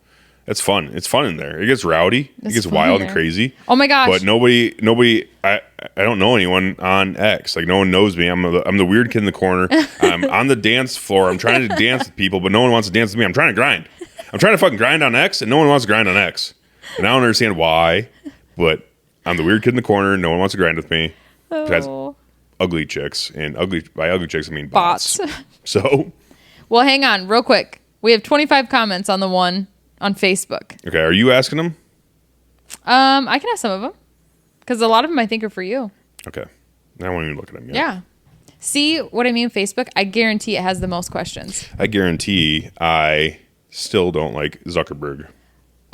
It's fun. It's fun in there. It gets rowdy. It's it gets fun wild in and there. crazy. Oh my gosh. But nobody. I don't know anyone on X. Like no one knows me. I'm the weird kid in the corner. I'm on the dance floor. I'm trying to dance with people, but no one wants to dance with me. I'm trying to grind. I'm trying to fucking grind on X, and no one wants to grind on X. And I don't understand why. But I'm the weird kid in the corner. No one wants to grind with me. Besides Oh. ugly chicks, and by ugly chicks I mean bots. So Well, hang on real quick. We have 25 comments on the one on Facebook. okay, are you asking them? I can have some of them because a lot of them I think are for you. Okay, I won't even look at them yet. Yeah. See what I mean? Facebook, I guarantee it has the most questions. I guarantee I still don't like Zuckerberg.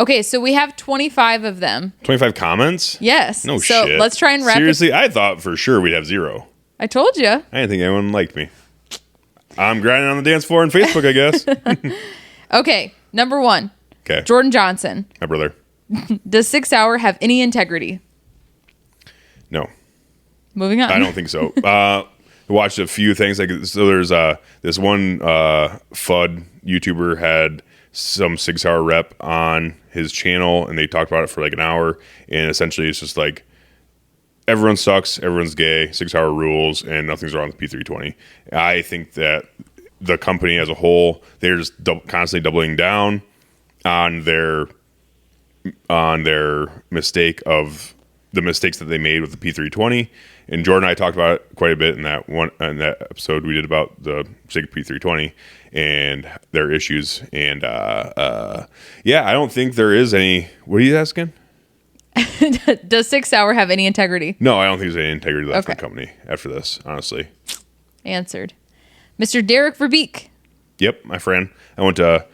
Okay, so we have 25 of them. 25 comments? Yes. No so shit. let's try and wrap it. Seriously, I thought for sure we'd have 0. I told you. I didn't think anyone liked me. I'm grinding on the dance floor on Facebook, I guess. Okay, number 1. Okay, Jordan Johnson. my brother. Does 6 Hour have any integrity? No, Moving on. I don't think so. Watched a few things. Like so, there's this one FUD YouTuber had some 6 Hour rep on his channel, and they talked about it for like an hour. And essentially, it's just like everyone sucks, everyone's gay, 6 Hour rules, and nothing's wrong with P320. I think that the company as a whole, they're just constantly doubling down on their mistake of the mistakes that they made with the P320. And Jordan and I talked about it quite a bit in that episode we did about the Sig P320 and their issues. And yeah, I don't think there is any. What are you asking? Does 6 Hour have any integrity? No, I don't think there's any integrity left in Okay. the company after this, honestly. Answered. Mr. Derek Verbeek. Yep, my friend. I went to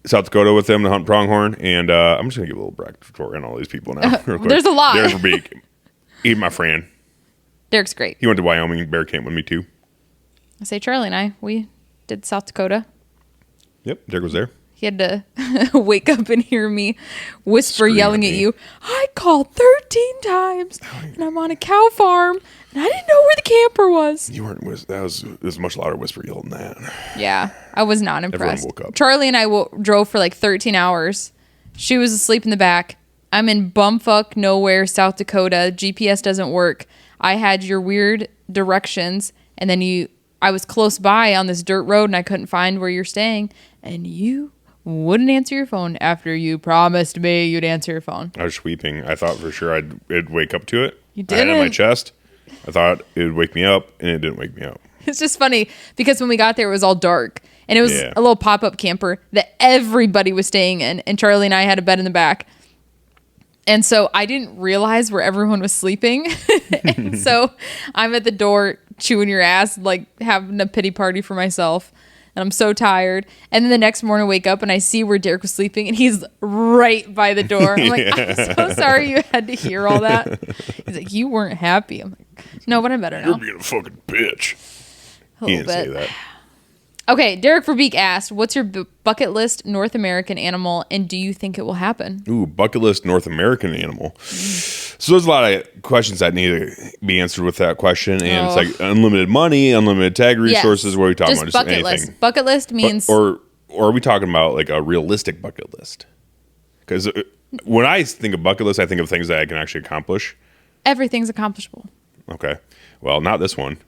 South Dakota with him to hunt pronghorn, and I'm just going to give a little backstory on all these people now. Real quick. There's a lot. Derek Verbeek. He's my friend. Derek's great. He went to Wyoming bear camp with me, too. I say Charlie and I, we did South Dakota. Yep, Derek was there. He had to wake up and hear me whisper, Scream yelling at at me. you. I called 13 times, and I'm on a cow farm, and I didn't know where the camper was. You weren't. That was a much louder whisper yell than that. Yeah, I was not impressed. woke up. Charlie and I drove for like 13 hours. She was asleep in the back. I'm in bumfuck nowhere, South Dakota. GPS doesn't work. I had your weird directions, and then I was close by on this dirt road, and I couldn't find where you're staying, and you wouldn't answer your phone after you promised me you'd answer your phone. I was sweeping. I thought for sure it'd wake up to it. You I had it in my didn't. chest. I thought it would wake me up, and it didn't wake me up. It's just funny because when we got there, it was all dark, and it was Yeah. a little pop-up camper that everybody was staying in, and Charlie and I had a bed in the back. And so I didn't realize where everyone was sleeping. And so I'm at the door chewing your ass, like having a pity party for myself. And I'm so tired. And then the next morning I wake up and I see where Derek was sleeping and he's right by the door. I'm like, I'm so sorry you had to hear all that. He's like, you weren't happy. I'm like, no, but I'm better You're now. being a fucking bitch. A He little didn't say bit. that. Okay, Derek Verbeek asked, what's your bucket list North American animal and do you think it will happen? Ooh, bucket list North American animal. So there's a lot of questions that need to be answered with that question, and it's like unlimited money, unlimited tag resources. Yes. What are we talking Just about? bucket anything. list. Bucket list means Or are we talking about like a realistic bucket list? Because when I think of bucket list, I think of things that I can actually accomplish. everything's accomplishable. Okay, well, not this one.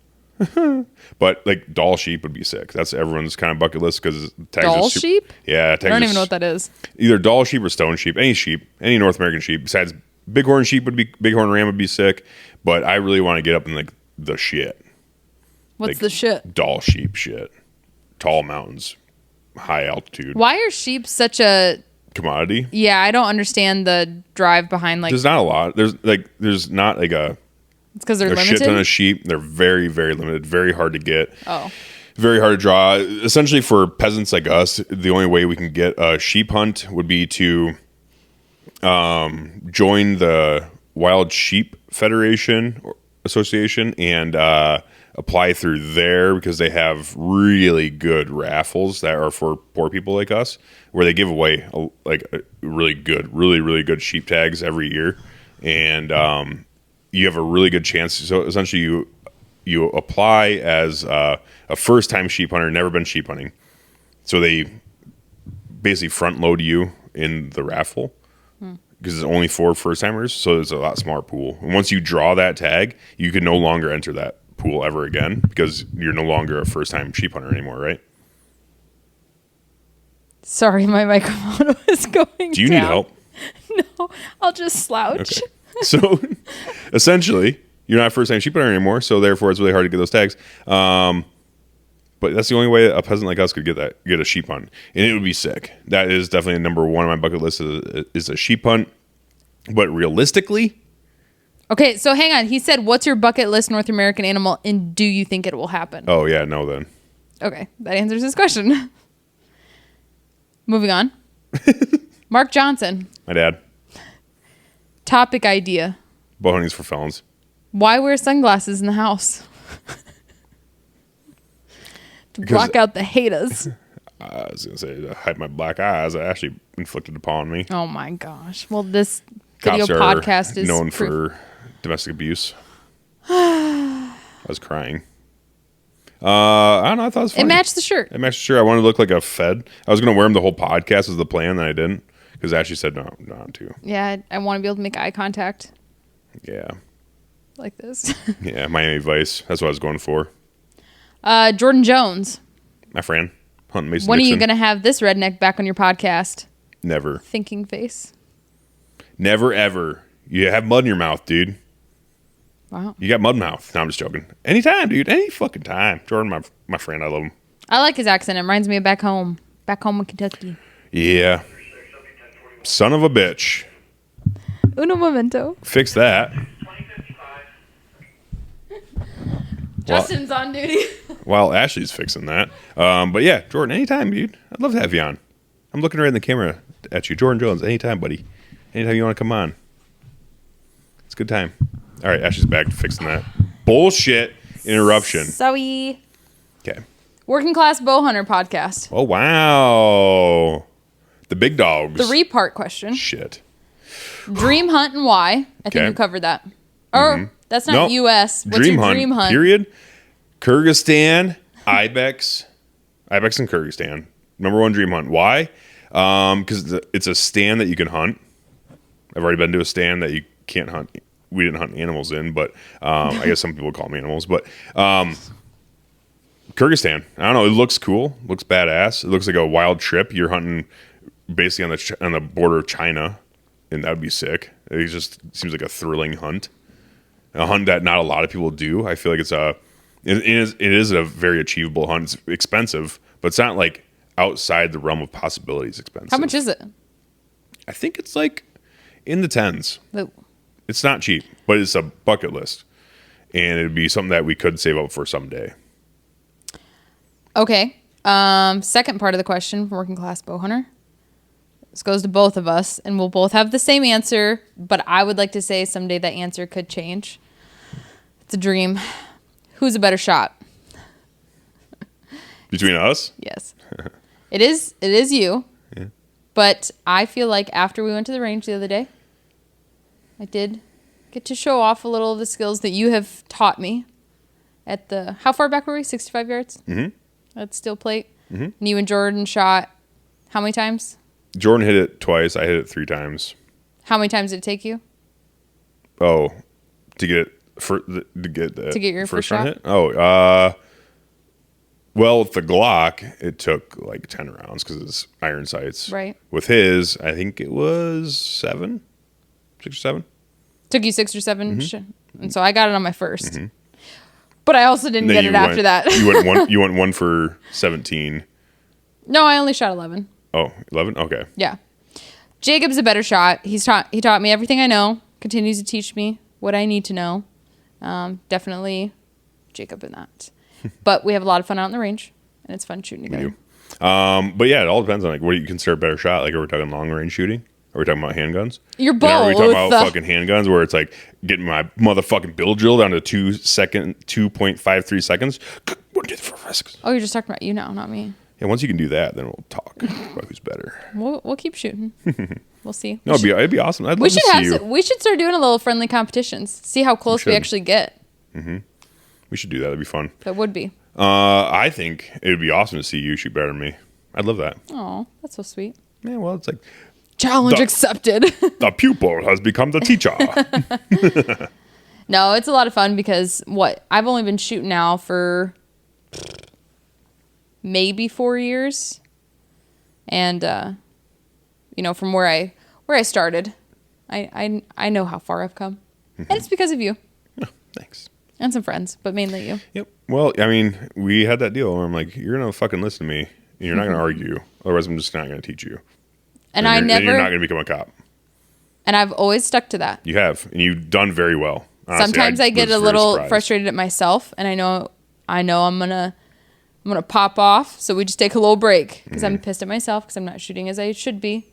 But like doll sheep would be sick. That's everyone's kind of bucket list because Doll sheep? Yeah, I don't even know what that is. Either doll sheep or stone sheep. Any North American sheep besides bighorn sheep bighorn ram would be sick. But I really want to get up in like the shit. What's Like, the shit? Doll sheep shit. Tall mountains, high altitude. Why are sheep such a... Commodity. Yeah, I don't understand the drive behind like... There's not a lot. There's not like a It's because they're shit limited? ton of sheep. They're very, very limited. Very hard to get. Oh. Very hard to draw. Essentially, for peasants like us, the only way we can get a sheep hunt would be to join the Wild Sheep Federation or Association and apply through there because they have really good raffles that are for poor people like us, where they give away really good sheep tags every year, and you have a really good chance. So essentially, you apply as a first-time sheep hunter, never been sheep hunting. So they basically front load you in the raffle because it's only for first-timers. So it's a lot smaller pool. And once you draw that tag, you can no longer enter that pool ever again because you're no longer a first-time sheep hunter anymore, right? Sorry, my microphone was going Do you need help? No, I'll just slouch. Okay. So essentially, you're not a first-time sheep hunter anymore. So therefore, it's really hard to get those tags. But that's the only way a peasant like us could get a sheep hunt, and it would be sick. That is definitely number one on my bucket list is a sheep hunt. But realistically, Okay, so hang on. He said, what's your bucket list North American animal and do you think it will happen? oh yeah, no then. Okay, that answers his question. Moving on. Mark Johnson. My dad. Topic idea. Bow hunting's for felons. Why wear sunglasses in the house? To block out the haters. I was gonna say to hide my black eyes. Actually inflicted upon me. Oh my gosh. Well, this video Cops are podcast is known proof. for domestic abuse. I was crying. I don't know. I thought it was funny. It matched the shirt. It matched the shirt. I wanted to look like a Fed. I was gonna wear him the whole podcast as the plan, then I didn't because Ashley said no, not to. Yeah, I want to be able to make eye contact Yeah, like this. yeah. Miami Vice. That's what I was going for. Jordan Jones. My friend, hunting Mason. When are Dixon. you going to have this redneck back on your podcast? Never. Thinking face. Never ever. You have mud in your mouth, dude. Wow. You got mud mouth. No, I'm just joking. Anytime, dude. Any fucking time. Jordan, my friend, I love him. I like his accent. It reminds me of back home. Back home in Kentucky. Yeah. Son of a bitch. Uno momento. Fix that. Justin's on duty. While Ashley's fixing that. But yeah, Jordan, anytime, dude. I'd love to have you on. I'm looking right in the camera at you. Jordan Jones, anytime, buddy. Anytime you want to come on. It's a good time. All right, Ashley's back fixing that. Bullshit interruption. Sorry. Okay. Working Class Bowhunter Podcast. Oh, wow. The big dogs. 3-part question. Shit. Dream hunt and why. I think you covered that. Or that's not U.S. What's your dream hunt? Period. Kyrgyzstan, Ibex and Kyrgyzstan. Number 1 dream hunt. Why? Because it's a stand that you can hunt. I've already been to a stand that you can't hunt. We didn't hunt animals in, but I guess some people call them animals. But Kyrgyzstan, I don't know. It looks cool. Looks badass. It looks like a wild trip. You're hunting basically on the border of China, and that would be sick. It just seems like a thrilling hunt. A hunt that not a lot of people do. I feel like it is a very achievable hunt. It's expensive, but it's not like outside the realm of possibilities expensive. How much is it? I think it's like in the tens. Ooh. It's not cheap, but it's a bucket list. And it'd be something that we could save up for someday. Okay. Second part of the question from Working Class Bowhunter. This goes to both of us, and we'll both have the same answer, but I would like to say someday that answer could change. It's a dream. Who's a better shot? Between us? Yes. It is you. Yeah. But I feel like after we went to the range the other day, I did get to show off a little of the skills that you have taught me at the, how far back were we? 65 yards? Mm-hmm. At steel plate. Mm-hmm. And you and Jordan shot how many times? Jordan hit it twice. I hit it 3 times. How many times did it take you? Oh, to get your first shot hit? Oh, well, with the Glock, it took like 10 rounds because it's iron sights. Right. With his, I think it was 6 or 7. Took you 6 or 7, and so I got it on my first. Mm-hmm. But I also didn't get it after that. You went 1 for 17. No, I only shot 11. Oh, 11? Okay. Yeah. Jacob's a better shot. He taught me everything I know. Continues to teach me what I need to know. Definitely Jacob in that. But we have a lot of fun out in the range, and it's fun shooting together. We do. But yeah, it all depends on like what do you consider a better shot. Like, are we talking long range shooting? Are we talking about handguns? You're both. Are we talking about fucking handguns where it's like getting my motherfucking bill drill down to 2.53 seconds? 1, 2, 3, 4, 5, 6. Oh, you're just talking about you now, not me. Yeah, once you can do that, then we'll talk about who's better. We'll keep shooting. We'll see. No, it'd be awesome. I'd love to see you. We should start doing a little friendly competitions. See how close we actually get. Mm-hmm. We should do that. That'd be fun. That would be. I think it would be awesome to see you shoot better than me. I'd love that. Oh, that's so sweet. Yeah, well, it's like challenge accepted. The pupil has become the teacher. No, it's a lot of fun because I've only been shooting now for maybe 4 years, and from where I started, I know how far I've come, and it's because of you. Oh, thanks. And some friends, but mainly you. Yep. Well, I mean, we had that deal where I'm like, you're gonna fucking listen to me, and you're not gonna argue, otherwise I'm just not gonna teach you. And you're not gonna become a cop. And I've always stuck to that. You have, and you've done very well. Honestly, sometimes I get a little frustrated at myself, and I know I'm gonna pop off. So we just take a little break because I'm pissed at myself because I'm not shooting as I should be.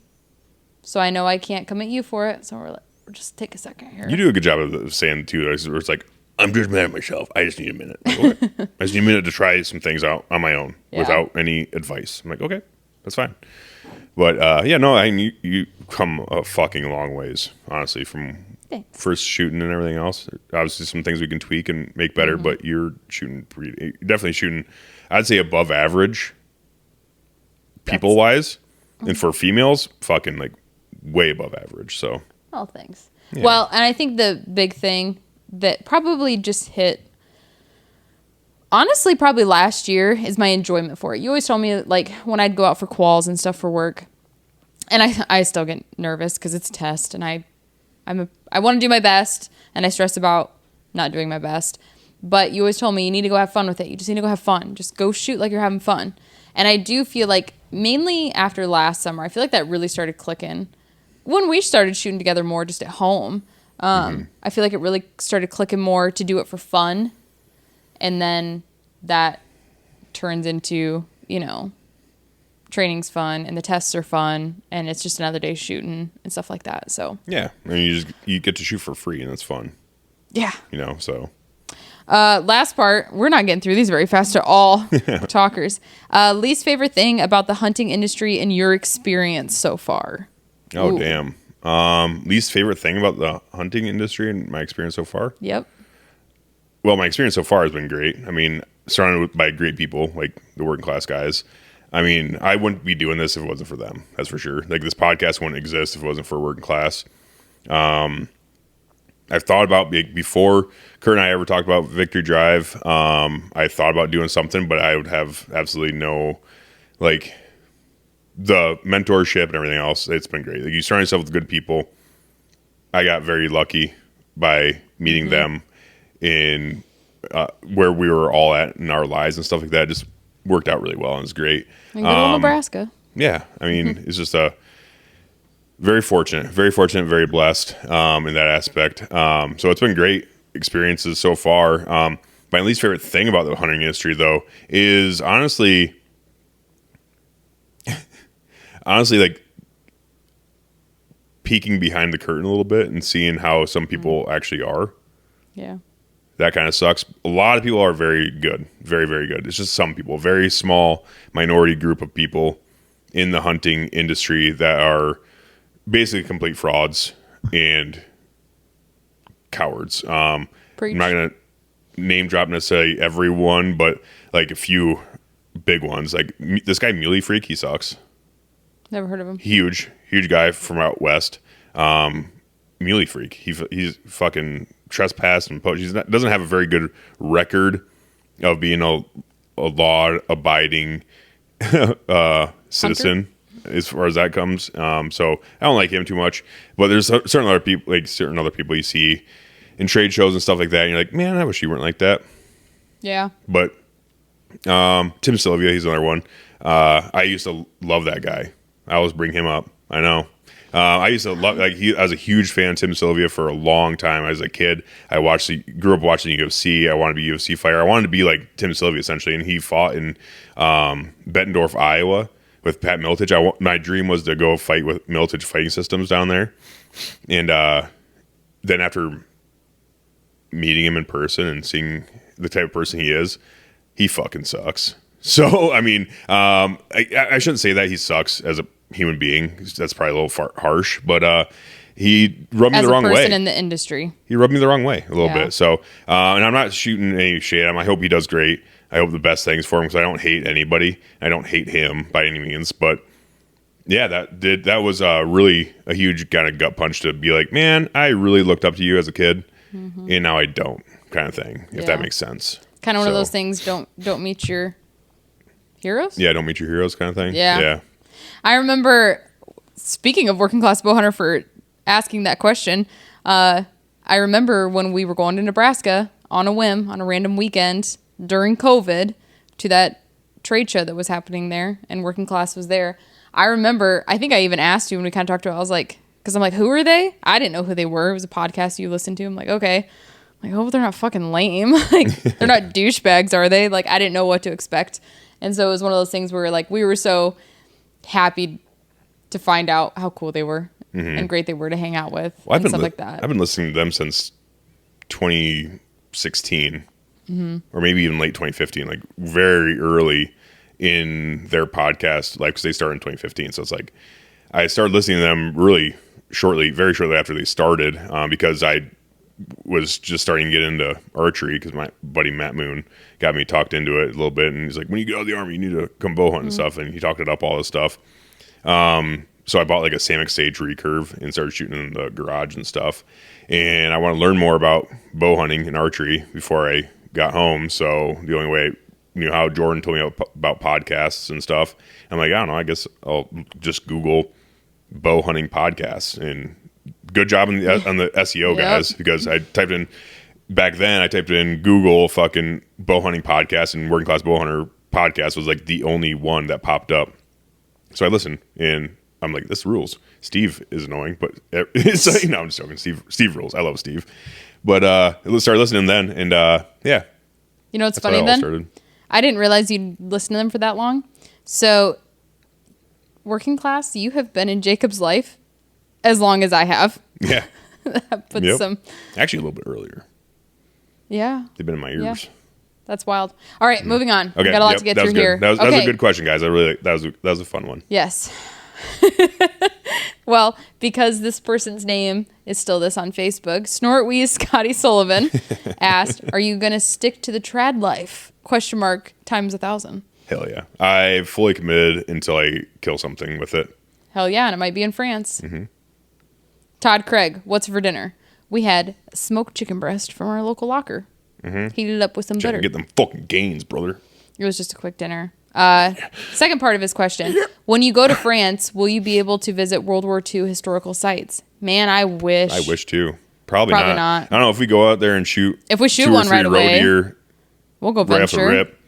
So I know I can't come at you for it. So we'll just take a second here. You do a good job of saying too. Where it's like, I'm just mad at myself. I just need a minute. Like, okay. I just need a minute to try some things out on my own without any advice. I'm like, okay, that's fine. But you come a fucking long ways, honestly, from first shooting and everything else. Obviously, some things we can tweak and make better, but you're definitely shooting, I'd say above average, people wise, and for females, fucking like way above average. So, oh, thanks. Yeah. Well, and I think the big thing that probably just hit, honestly, probably last year is my enjoyment for it. You always told me, like, when I'd go out for quals and stuff for work, and I still get nervous because it's a test, and I want to do my best, and I stress about not doing my best. But you always told me you need to go have fun with it. You just need to go have fun. Just go shoot like you're having fun. And I do feel like, mainly after last summer, I feel like that really started clicking. when we started shooting together more just at home, I feel like it really started clicking more to do it for fun. And then that turns into, training's fun and the tests are fun and it's just another day shooting and stuff like that. So yeah, and you get to shoot for free and it's fun. Yeah. So. Last part, we're not getting through these very fast at all. Talkers. Least favorite thing about the hunting industry in your experience so far? Oh, damn. Least favorite thing about the hunting industry in my experience so far? Yep. Well, my experience so far has been great. I mean, surrounded by great people, like the working class guys. I mean, I wouldn't be doing this if it wasn't for them. That's for sure. Like, this podcast wouldn't exist if it wasn't for working class. I've thought about, before Kurt and I ever talked about Victory Drive, I thought about doing something, but I would have absolutely no, like, the mentorship and everything else. It's been great. Like, you surround yourself with good people. I got very lucky by meeting them in where we were all at in our lives and stuff like that. It just worked out really well and it's great. And good old Nebraska. Yeah. I mean, it's just very fortunate, very blessed in that aspect. So it's been great experiences so far. My least favorite thing about the hunting industry, though, is honestly, like, peeking behind the curtain a little bit and seeing how some people actually are. Yeah. That kind of sucks. A lot of people are very good, very, very good. It's just some people, very small minority group of people in the hunting industry that are basically complete frauds and cowards. I'm not going to name drop necessarily everyone, but like a few big ones. Like this guy Muley Freak, he sucks. Never heard of him. Huge guy from out west. Muley Freak. He's fucking trespassed and poached. Doesn't have a very good record of being a law-abiding citizen. Hunter? As far as that comes. So I don't like him too much, but there's certain other people you see in trade shows and stuff like that. And you're like, man, I wish you weren't like that. Yeah. But Tim Sylvia, he's another one. I used to love that guy. I always bring him up. I know. I used to love, I was a huge fan of Tim Sylvia for a long time. As a kid, grew up watching UFC. I wanted to be a UFC fighter. I wanted to be like Tim Sylvia essentially, and he fought in Bettendorf, Iowa, with Pat Miltich. My dream was to go fight with Miltich Fighting Systems down there. And then after meeting him in person and seeing the type of person he is, he fucking sucks. So, I mean, I shouldn't say that he sucks as a human being. That's probably a little harsh, but he rubbed me the wrong way. As a person in the industry. He rubbed me the wrong way a little bit. So, and I'm not shooting any shade. I hope he does great. I hope the best things for him because I don't hate anybody. I don't hate him by any means. But yeah, that was really a huge kind of gut punch to be like, man, I really looked up to you as a kid, and now I don't, kind of thing. If that makes sense. Kind of one of those things. Don't meet your heroes. Yeah, don't meet your heroes, kind of thing. Yeah. I remember, speaking of Working Class Bowhunter, for asking that question. I remember when we were going to Nebraska on a whim on a random weekend during COVID to that trade show that was happening there, and Working Class was there. I remember, I think I even asked you when we kind of talked to it, I was like, because I'm like, who are they? I didn't know who they were. It was a podcast you listened to. I'm like, okay. I'm like, oh, they're not fucking lame. Like, they're not douchebags, are they? Like, I didn't know what to expect. And so it was one of those things where, like, we were so happy to find out how cool they were and great they were to hang out with and stuff like that. I've been listening to them since 2016 or maybe even late 2015, like very early in their podcast, like, because they started in 2015. So it's like I started listening to them really very shortly after they started, because I was just starting to get into archery because my buddy Matt Moon got me talked into it a little bit, and he's like, when you get out of the Army, you need to come bow hunt and stuff, and he talked it up, all this stuff. So I bought like a Samick Sage recurve and started shooting in the garage and stuff, and I want to learn more about bow hunting and archery before I got home. So the only way, how Jordan told me about podcasts and stuff, I'm like, I don't know, I guess I'll just Google bow hunting podcasts, and good job on the SEO guys, because I typed in Google fucking bow hunting podcast, and Working Class Bowhunter Podcast was like the only one that popped up. So I listened, and I'm like, this rules. Steve is annoying, but it's like, no, I'm just joking. Steve rules. I love Steve. But let's start listening then. And yeah. You know what's funny then? I didn't realize you'd listen to them for that long. So, Working Class, you have been in Jacob's life as long as I have. Yeah. That puts some... Actually, a little bit earlier. Yeah. They've been in my ears. Yeah. That's wild. All right, moving on. Okay. We got a lot to get through here. That was a good question, guys. That was a fun one. Yes. Well, because this person's name is still this on Facebook, Snortwee Scotty Sullivan asked, "Are you going to stick to the trad life? Times 1,000." Hell yeah. I fully committed until I kill something with it. Hell yeah, and it might be in France. Mm-hmm. Todd Craig, what's for dinner? We had smoked chicken breast from our local locker. Mm-hmm. Heated it up with some butter. Get them fucking gains, brother. It was just a quick dinner. Second part of his question. When you go to France, will you be able to visit World War II historical sites? Man, I wish. I wish too. Probably not. I don't know if we go out there and shoot. If we shoot one right away, Roe Deer, we'll go venture. Rip.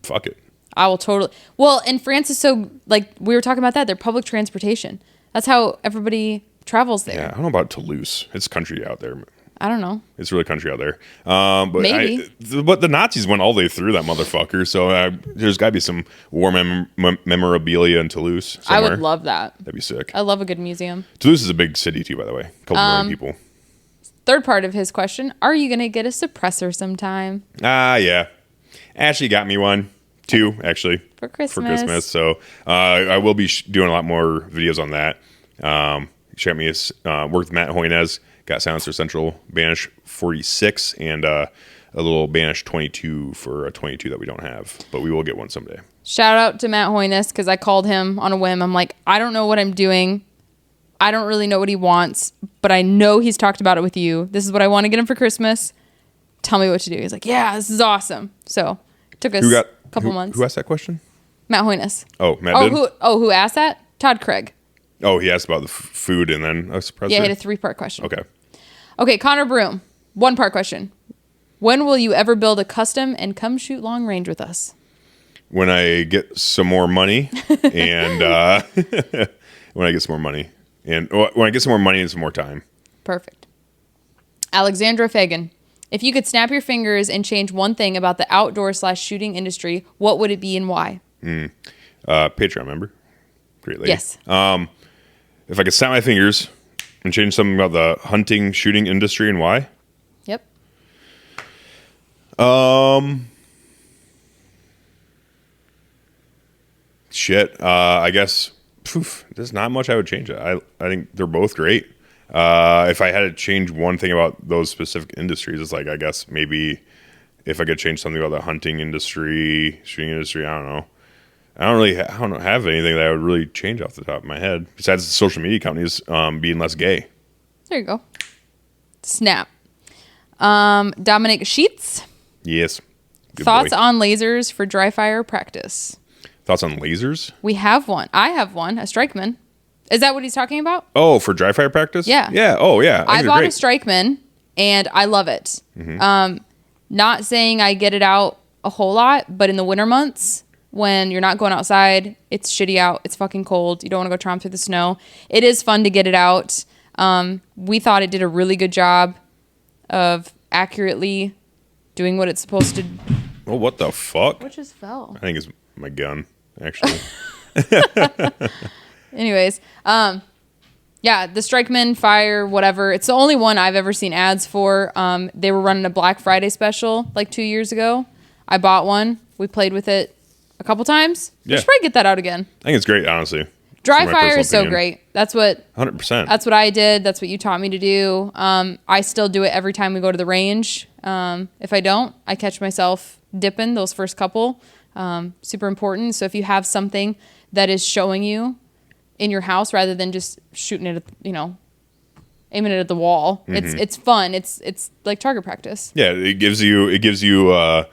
Fuck it. I will totally. Well, and France is so, like, we were talking about that. They're public transportation. That's how everybody travels there. Yeah, I don't know about Toulouse. It's country out there. I don't know. It's really country out there. But maybe. But the Nazis went all the way through that motherfucker. So there's got to be some war memorabilia in Toulouse somewhere. I would love that. That'd be sick. I love a good museum. Toulouse is a big city too, by the way. A couple million people. Third part of his question. Are you going to get a suppressor sometime? Yeah. Ashley got me one. 2, actually. For Christmas. So I will be doing a lot more videos on that. She got me worked with Matt Hoynez. Got Silencer Central Banish 46 and a little Banish 22 for a 22 that we don't have. But we will get one someday. Shout out to Matt Hoyness because I called him on a whim. I'm like, I don't know what I'm doing. I don't really know what he wants, but I know he's talked about it with you. This is what I want to get him for Christmas. Tell me what to do. He's like, yeah, this is awesome. So it took us a couple months. Who asked that question? Matt Hoyness. Oh, Matt did? Who asked that? Todd Craig. Oh, he asked about the food and then a suppressor? Yeah, he had a 3-part question. Okay, Connor Broom. 1-part question. When will you ever build a custom and come shoot long range with us? When I get some more money and when I get some more money and some more time. Perfect. Alexandra Fagan. If you could snap your fingers and change one thing about the outdoor/shooting industry, what would it be and why? Patreon member. Great lady. Yes. If I could snap my fingers and change something about the hunting, shooting industry and why? Yep. I guess there's not much I would change. I think they're both great. If I had to change one thing about those specific industries, it's like, I guess maybe if I could change something about the hunting industry, shooting industry, I don't know. I don't have anything that I would really change off the top of my head besides the social media companies being less gay. There you go. Snap. Dominic Sheets. Yes. Good Thoughts on lasers for dry fire practice. Thoughts on lasers? We have one. I have one. A Strikeman. Is that what he's talking about? Oh, for dry fire practice? Yeah. Yeah. Oh, yeah. I bought a Strikeman and I love it. Mm-hmm. Not saying I get it out a whole lot, but in the winter months when you're not going outside, it's shitty out, it's fucking cold, you don't want to go tromp through the snow. It is fun to get it out. We thought it did a really good job of accurately doing what it's supposed to. Oh, what the fuck? What just fell? I think it's my gun, actually. Anyways, yeah, the Strikeman Fire, whatever. It's the only one I've ever seen ads for. They were running a Black Friday special like 2 years ago. I bought one. We played with it a couple times. Yeah. We should probably get that out again. I think it's great, honestly. Dry fire is so great. That's what 100%. That's what I did. That's what you taught me to do. I still do it every time we go to the range. If I don't, I catch myself dipping those first couple. Super important. So if you have something that is showing you in your house rather than just shooting it, aiming it at the wall, it's fun. It's like target practice. Yeah, it gives you a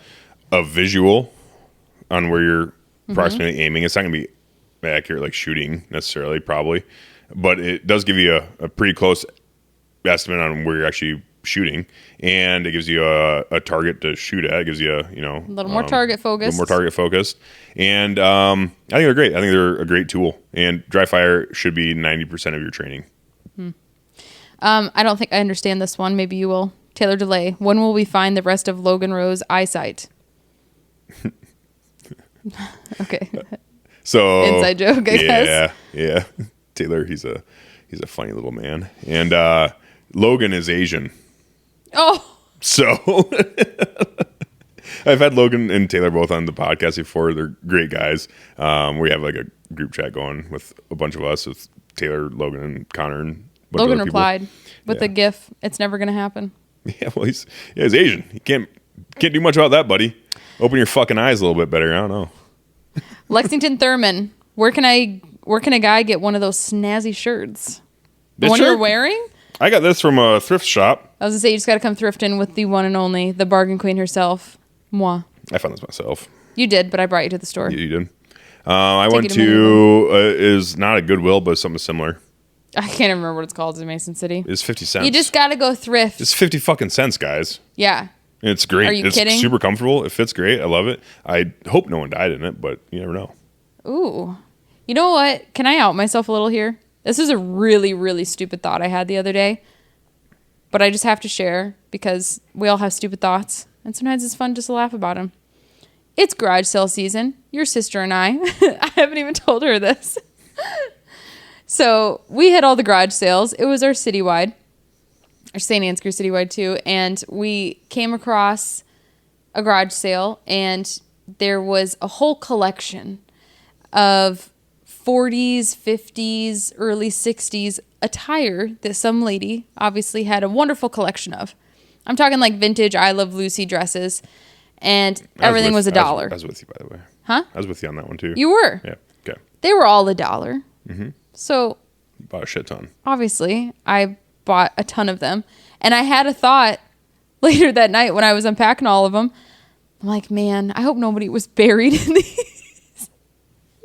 visual on where you're approximately aiming. It's not going to be accurate like shooting necessarily, probably, but it does give you a pretty close estimate on where you're actually shooting, and it gives you a target to shoot at. It gives you a little more target focused. A little more target focused, and I think they're great. I think they're a great tool, and dry fire should be 90% of your training. I don't think I understand this one. Maybe you will. Taylor DeLay, when will we find the rest of Logan Roe's eyesight? Okay. So inside joke, I guess. Yeah. Taylor, he's a funny little man, and Logan is Asian. Oh. So I've had Logan and Taylor both on the podcast before. They're great guys. We have like a group chat going with a bunch of us with Taylor, Logan, and Connor. And Logan replied with a GIF. It's never going to happen. Yeah, well, he's Asian. He can't do much about that, buddy. Open your fucking eyes a little bit better. I don't know. Lexington Thurman, where can a guy get one of those snazzy shirts? The one you're wearing? I got this from a thrift shop. I was gonna say you just gotta come thrifting with the one and only, the bargain queen herself, moi. I found this myself. You did, but I brought you to the store. You did. I went to is not a Goodwill, but something similar. I can't even remember what it's called in Mason City. It's 50 cents. You just gotta go thrift. It's 50 fucking cents, guys. Yeah. It's great. Are you kidding? It's super comfortable. It fits great. I love it. I hope no one died in it, but you never know. Ooh. You know what? Can I out myself a little here? This is a really, really stupid thought I had the other day. But I just have to share because we all have stupid thoughts. And sometimes it's fun just to laugh about them. It's garage sale season. Your sister and I haven't even told her this. So we hit all the garage sales. It was our citywide. Our St. Ansgar citywide too. And we came across a garage sale. And there was a whole collection of 40s, 50s, early 60s attire that some lady obviously had a wonderful collection of. I'm talking like vintage I Love Lucy dresses, and everything was $1. I was with you, by the way. Huh? I was with you on that one, too. You were? Yeah, okay. They were all $1. Mm-hmm. So, you bought a shit ton. Obviously, I bought a ton of them. And I had a thought later that night when I was unpacking all of them. I'm like, man, I hope nobody was buried in these.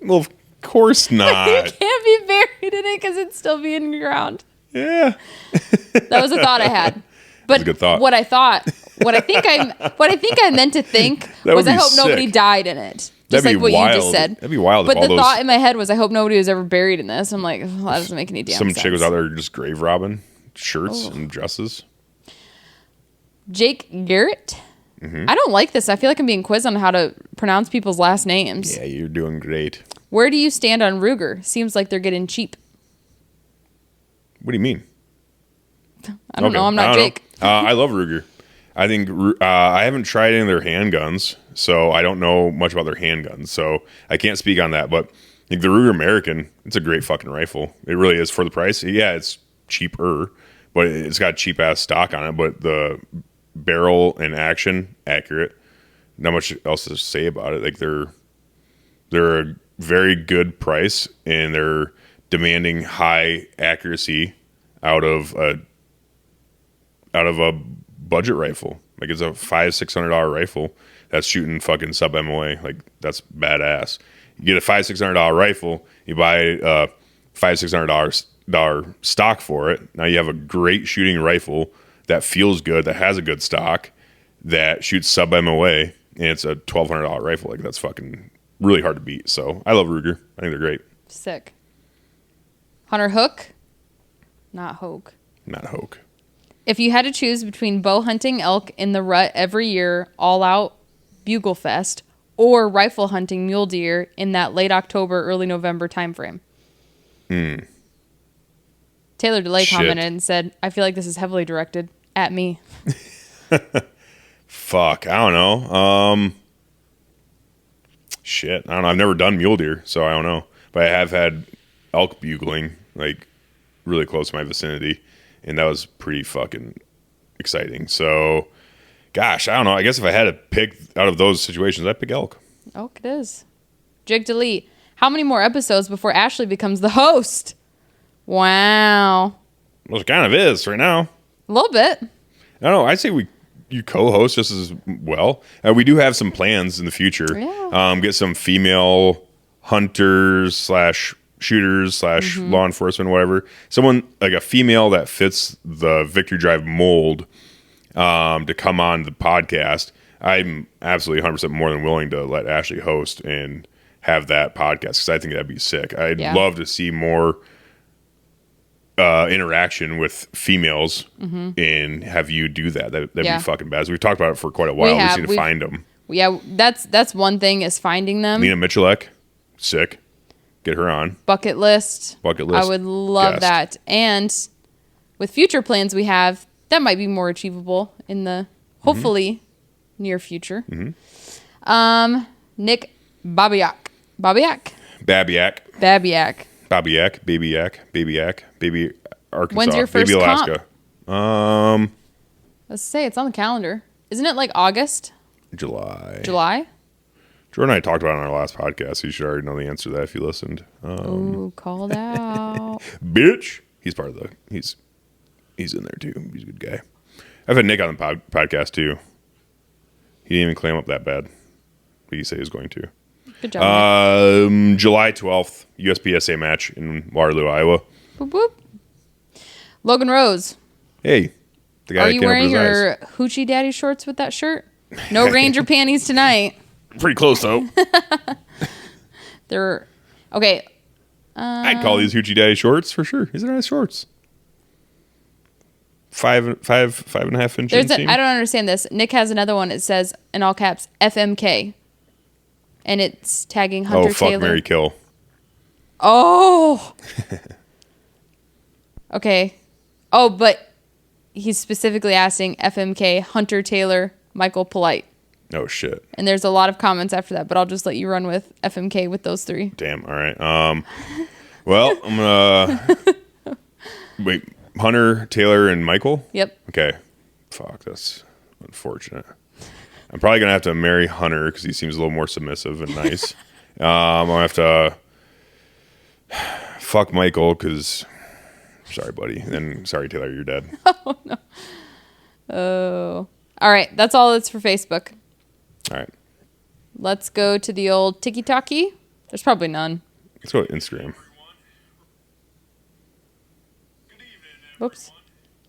Well, of course not. You can't be buried in it because it's still being in the ground. Yeah. That was a thought I had. But a good thought. what I think I meant to think was I hope nobody died in it. Just like what you just said. That'd be wild. But the thought in my head was I hope nobody was ever buried in this. I'm like, well, that doesn't make any damn sense. Some chick was out there just grave robbing shirts and dresses. Jake Garrett. Mm-hmm. I don't like this. I feel like I'm being quizzed on how to pronounce people's last names. Yeah, you're doing great. Where do you stand on Ruger? Seems like they're getting cheap. What do you mean? I don't know. I'm not Jake. I love Ruger. I think I haven't tried any of their handguns, so I don't know much about their handguns. So I can't speak on that. But I think the Ruger American, it's a great fucking rifle. It really is for the price. Yeah, it's cheaper, but it's got cheap ass stock on it. But the barrel and action, accurate. Not much else to say about it. Like they're a very good price, and they're demanding high accuracy out of a budget rifle. Like it's a $500-$600 rifle that's shooting fucking sub MOA. Like that's badass. You get a $500-$600 rifle, you buy a $500-$600 stock for it. Now you have a great shooting rifle that feels good, that has a good stock, that shoots sub MOA, and it's a $1,200 rifle. Like that's fucking really hard to beat. So I love Ruger. I think they're great. Sick. Hunter Hook, not Hoke. Not Hoke. If you had to choose between bow hunting elk in the rut every year, all out bugle fest, or rifle hunting mule deer in that late October, early November timeframe. Taylor DeLay commented and said, I feel like this is heavily directed at me. Fuck, I don't know. Shit, I don't know. I've never done mule deer, so I don't know. But I have had elk bugling, like, really close to my vicinity. And that was pretty fucking exciting. So, gosh, I don't know. I guess if I had to pick out of those situations, I'd pick elk. Elk it is. Jig Delete. How many more episodes before Ashley becomes the host? Wow. Well, it kind of is right now. A little bit. I don't know. I'd say you co-host just as well. We do have some plans in the future. Yeah. Get some female hunters / shooters / law enforcement, whatever. Someone like a female that fits the Victory Drive mold to come on the podcast, I'm absolutely 100% more than willing to let Ashley host and have that podcast because I think that'd be sick. I'd love to see more interaction with females and have you do that. That'd be fucking bad. So we've talked about it for quite a while. We just need to find them. Yeah, that's one thing is finding them. Nina Michalek, sick. Get her on. Bucket list. I would love that. And with future plans we have, that might be more achievable in the hopefully near future. Nick Babiak. Baby Arkansas. When's your first Baby Alaska? Let's say it's on the calendar. Isn't it like August? July? Jordan and I talked about it on our last podcast. So you should already know the answer to that if you listened. Ooh, called out. Bitch. He's part of the... He's in there too. He's a good guy. I've had Nick on the podcast too. He didn't even clam up that bad. But he said he was going to. Good job. July 12th, USPSA match in Waterloo, Iowa. Boop, boop. Logan Rose. Hey. The guy Are you wearing your hoochie daddy shorts with that shirt? No Ranger panties tonight. Pretty close though. They're okay. I'd call these hoochie daddy shorts for sure. These are nice shorts. 5.5 inch. I don't understand this. Nick has another one. It says in all caps FMK, and it's tagging Hunter Taylor. Taylor. Marry, kill. Oh. Okay. Oh, but he's specifically asking FMK, Hunter Taylor, Michael Polite. Oh shit. And there's a lot of comments after that, but I'll just let you run with FMK with those three. Damn. All right. Well, I'm gonna wait. Hunter, Taylor, and Michael? Yep. Okay. Fuck, that's unfortunate. I'm probably going to have to marry Hunter because he seems a little more submissive and nice. I'll have to fuck Michael because... Sorry, buddy. And sorry, Taylor, you're dead. Oh, no. Oh. All right. That's all that's for Facebook. All right. Let's go to the old tiki-taki. There's probably none. Let's go to Instagram. Whoops.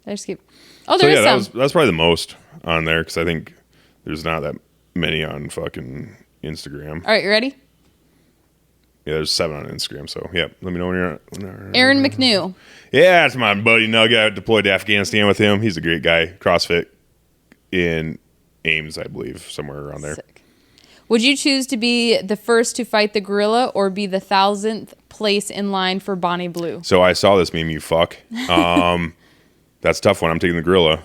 I just keep... Oh, there is some. That's probably the most on there because I think there's not that many on fucking Instagram. All right, you ready? Yeah, there's 7 on Instagram. So, yeah, let me know when you're... Aaron McNew. Yeah, that's my buddy Nug. I deployed to Afghanistan with him. He's a great guy. CrossFit in Ames, I believe, somewhere around there. Sick. Would you choose to be the first to fight the gorilla or be the 1,000th place in line for Bonnie Blue? So I saw this meme, you fuck. That's a tough one. I'm taking the gorilla.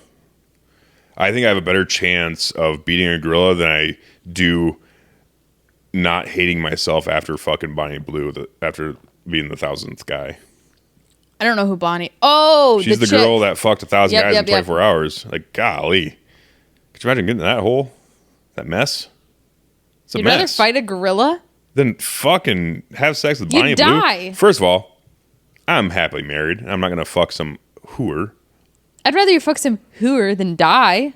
I think I have a better chance of beating a gorilla than I do not hating myself after fucking Bonnie Blue, after being the 1,000th guy. I don't know who Bonnie... Oh, she's the chick. Girl that fucked 1,000 guys in 24 hours. Like, golly. Could you imagine getting in that hole? That mess? It's a You'd mess. rather fight a gorilla? Than fucking have sex with Bonnie You'd Blue? die. First of all, I'm happily married. I'm not going to fuck some whore. I'd rather you fuck some hooer than die.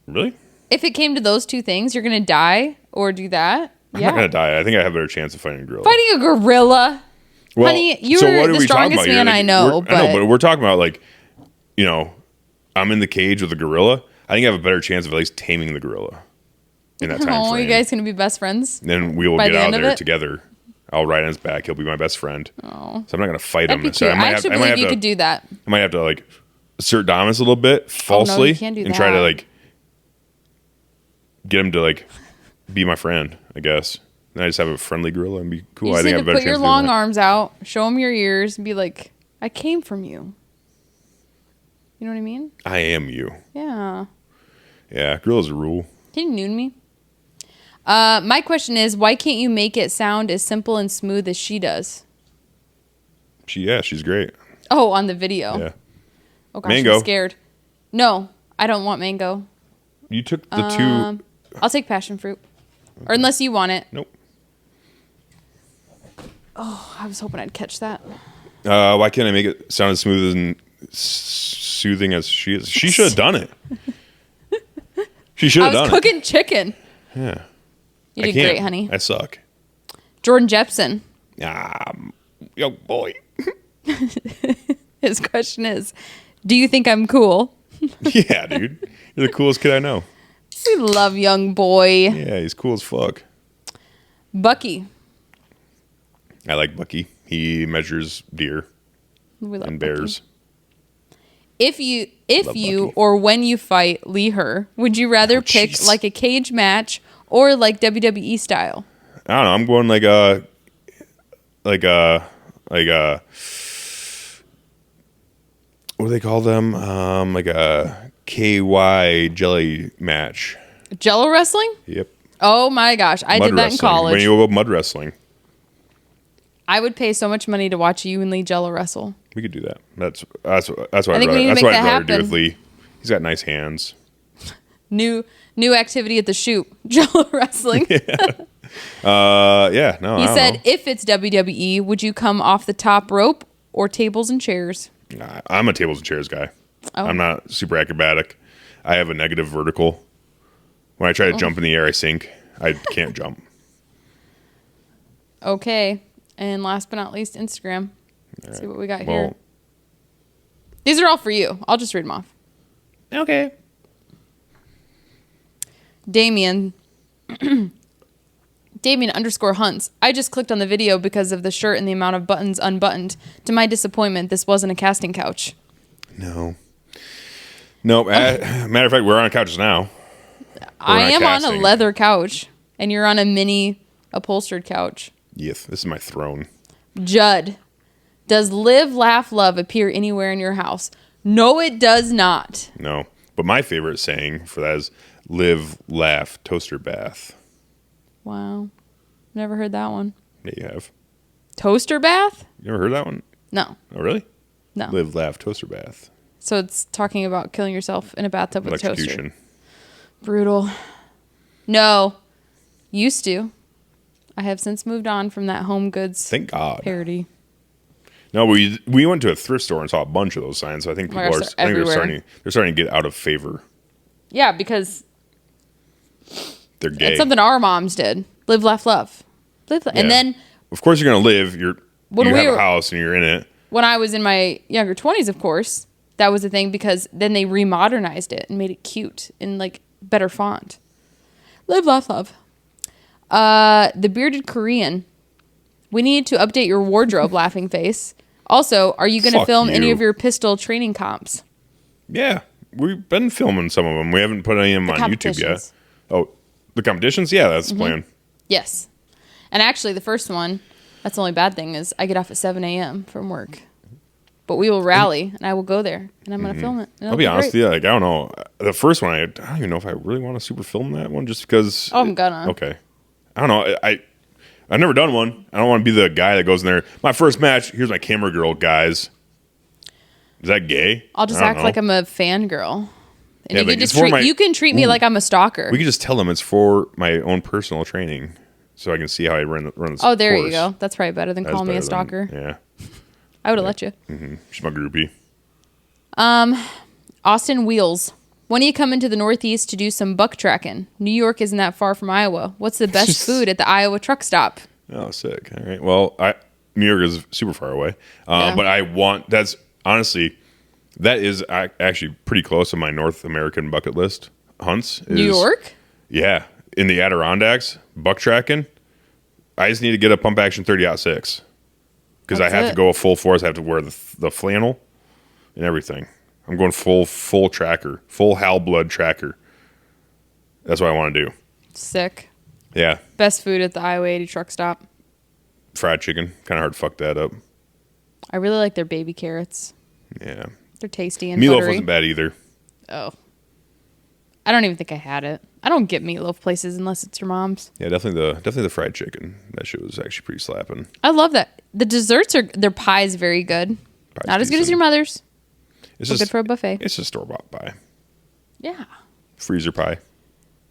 Really? If it came to those two things, you're going to die or do that? I'm not going to die. I think I have a better chance of fighting a gorilla. Fighting a gorilla? Well, honey, you're the strongest man I know. But we're talking about, like, you know, I'm in the cage with a gorilla. I think I have a better chance of at least taming the gorilla in that time frame. Oh, you guys going to be best friends? Then we will get out of there together. I'll ride on his back. He'll be my best friend. Oh. So I'm not going to fight him. So I actually believe you could do that. I might have to, like, assert dominance a little bit falsely and try to, like, get him to, like, be my friend, I guess. And I just have a friendly gorilla and be cool. You I just think I need have a to better put your chance long arms out, show him your ears, and be like, I came from you. You know what I mean? I am you. Yeah. Yeah, gorillas are rule. Can you noon me? My question is, why can't you make it sound as simple and smooth as she does? She's great. Oh, on the video. Yeah. Oh gosh, Mango. I'm scared. No, I don't want mango. You took the two. I'll take passion fruit. Or unless you want it. Nope. Oh, I was hoping I'd catch that. Why can't I make it sound as smooth and soothing as she is? She should have done it. She should have done it. I was cooking chicken. Yeah. You did great, honey. I suck. Jordan Jepson. Yo, boy. His question is, do you think I'm cool? Yeah, dude. You're the coolest kid I know. We love young boy. Yeah, he's cool as fuck. Bucky. I like Bucky. He measures deer We love and bears. Bucky. If you Bucky. or when you fight Lee Her, would you rather pick jeez. like a cage match or like WWE style? I don't know. I'm going like a what do they call them? Like a KY jelly match. Jello wrestling? Yep. Oh my gosh, I Mud did that in wrestling. college. When you go mud wrestling, I would pay so much money to watch you and Lee Jello wrestle. we could do that. That's what I'd I think we need to that's make what that I'd rather do happen. with Lee. He's got nice hands. New activity at the shoot, Jello wrestling. Yeah. No. He I don't said, know. if it's WWE, would you come off the top rope or tables and chairs? I'm a tables and chairs guy. Oh. I'm not super acrobatic. I have a negative vertical. When I try to jump in the air, I sink. I can't jump. Okay. And last but not least, Instagram. Let's see what we got here. Well, These are all for you. I'll just read them off. okay. Damien. Damien_Hunts. I just clicked on the video because of the shirt and the amount of buttons unbuttoned. To my disappointment, this wasn't a casting couch. No. Matter of fact, we're on couches now. I am on a casting. leather couch, and you're on a mini upholstered couch. Yes, this is my throne. Judd. Does live, laugh, love appear anywhere in your house? No, it does not. No. But my favorite saying for that is live, laugh, toaster bath. Wow. Never heard that one. Yeah, you have. Toaster bath? You ever heard that one? No. Oh, really? No. Live, laugh, toaster bath. So it's talking about killing yourself in a bathtub with a toaster. Electrocution. Brutal. No. Used to. I have since moved on from that home goods Thank God. parody. No, we went to a thrift store and saw a bunch of those signs. So I think Oh my people gosh, are. I think everywhere. they're starting to get out of favor. Yeah, because They're gay. it's something our moms did. Live, laugh, love. Live, and Yeah. then Of course, you're gonna live. When you we have were- a house and you're in it. when I was in my younger 20s, of course, that was the thing because then they remodernized it and made it cute and like better font. Live, laugh, love. The bearded Korean. We need to update your wardrobe, laughing face. Also, are you going to Fuck film any you. of your pistol training comps? Yeah, we've been filming some of them. We haven't put any of them on YouTube yet. competitions. Oh, the competitions? Yeah, that's the plan. Yes. And actually, the first one, that's the only bad thing is I get off at 7 a.m. from work. But we will rally, and I will go there, and I'm going to film it. and I'll it'll be honest great. with you. Like, I don't know. The first one, I don't even know if I really want to super film that one just because. Oh, I'm gonna. Okay. I don't know. I've never done one. I don't want to be the guy that goes in there. My first match, here's my camera girl, guys. Is that gay? I'll just I don't act know. like I'm a fangirl. And Yeah, you but can it's just for treat, my- you can treat me like I'm a stalker. We could just tell them it's for my own personal training so I can see how I run this Oh, there you course. go. That's probably better than That's calling me a better stalker. Yeah. I would have let you. She's my groupie. Austin Wheels. When do you come into the Northeast to do some buck tracking? New York isn't that far from Iowa. What's the best food at the Iowa truck stop? Oh, sick. All right. Well, New York is super far away. Yeah. But that's honestly, that is actually pretty close on my North American bucket list. Hunts. New York? Yeah. In the Adirondacks, buck tracking. I just need to get a pump action 30-06 because I That's have it. to go full force. I have to wear the flannel and everything. I'm going full tracker, full Hal blood tracker. That's what I want to do. Sick. Yeah. Best food at the Iowa 80 truck stop. Fried chicken. Kind of hard to fuck that up. I really like their baby carrots. Yeah. They're tasty and Meatloaf buttery. wasn't bad either. Oh. I don't even think I had it. I don't get meatloaf places unless it's your mom's. Yeah, definitely the fried chicken. That shit was actually pretty slapping. I love that. The desserts their pie's very good. Pie's Not as good as decent. your mother's. It's But good for a buffet. It's a store bought pie, Yeah. freezer pie.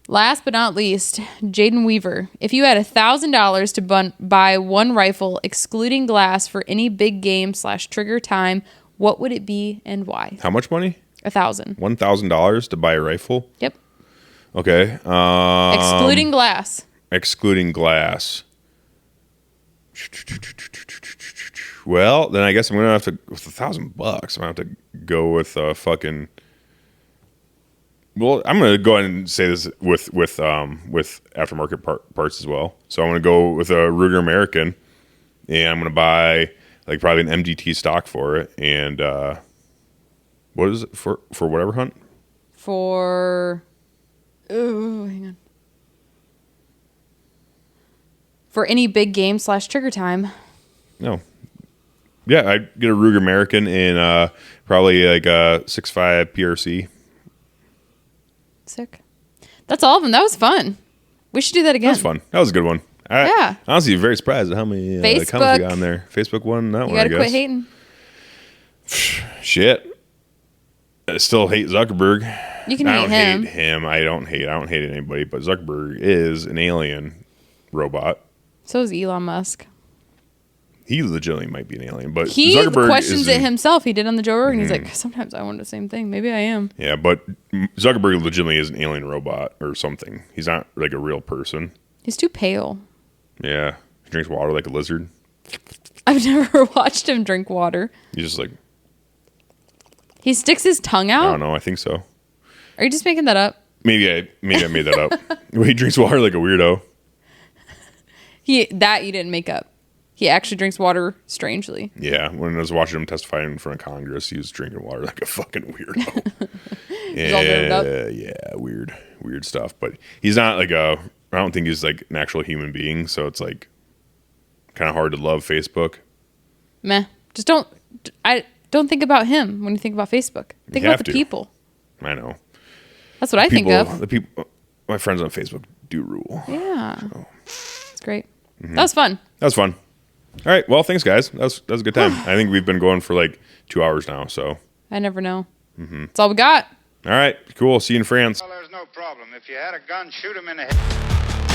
Last but not least, Jaden Weaver. If you had $1,000 to buy one rifle, excluding glass, for any big game / trigger time, what would it be and why? How much money? 1,000. $1,000 to buy a rifle. Yep. Okay. Excluding glass. Excluding glass. Well, then I guess I'm gonna have to with $1,000. I'm gonna have to go with fucking Well, I'm going to go ahead and say this with aftermarket parts as well. So I'm going to go with a Ruger American, and I'm going to buy like probably an MDT stock for it. And what is it for whatever hunt? Hang on. For any big game / trigger time. No. Yeah, I'd get a Ruger American and probably like a 6.5 PRC. Sick. That's all of them. That was fun. We should do that again. That was fun. That was a good one. Yeah. Honestly, very surprised at how many comments we got on there. Facebook won that one, I guess. You gotta quit hating. Shit. I still hate Zuckerberg. You can hate him. I don't hate him. I don't hate anybody, but Zuckerberg is an alien robot. So is Elon Musk. He legitimately might be an alien, but he Zuckerberg questions it himself. He did on the Joe Rogan. He's like, sometimes I wonder the same thing. Maybe I am. Yeah, but Zuckerberg legitimately is an alien robot or something. He's not like a real person. He's too pale. Yeah, he drinks water like a lizard. I've never watched him drink water. He's just like... He sticks his tongue out? I don't know. I think so. Are you just making that up? Maybe I made that up. He drinks water like a weirdo. That you didn't make up. He actually drinks water strangely. Yeah, when I was watching him testify in front of Congress, he was drinking water like a fucking weirdo. Yeah, weird stuff. But he's not like I don't think he's like an actual human being, so it's like kind of hard to love Facebook. Meh. Just don't think about him when you think about Facebook. Think about the people. I know. That's what I think of. The people, my friends on Facebook do rule. Yeah. So. It's great. Mm-hmm. That was fun. All right. Well, thanks, guys. That was a good time. I think we've been going for like 2 hours now. So I never know. Mm-hmm. That's all we got. All right. Cool. See you in France. Well, there's no problem. If you had a gun, shoot him in the head.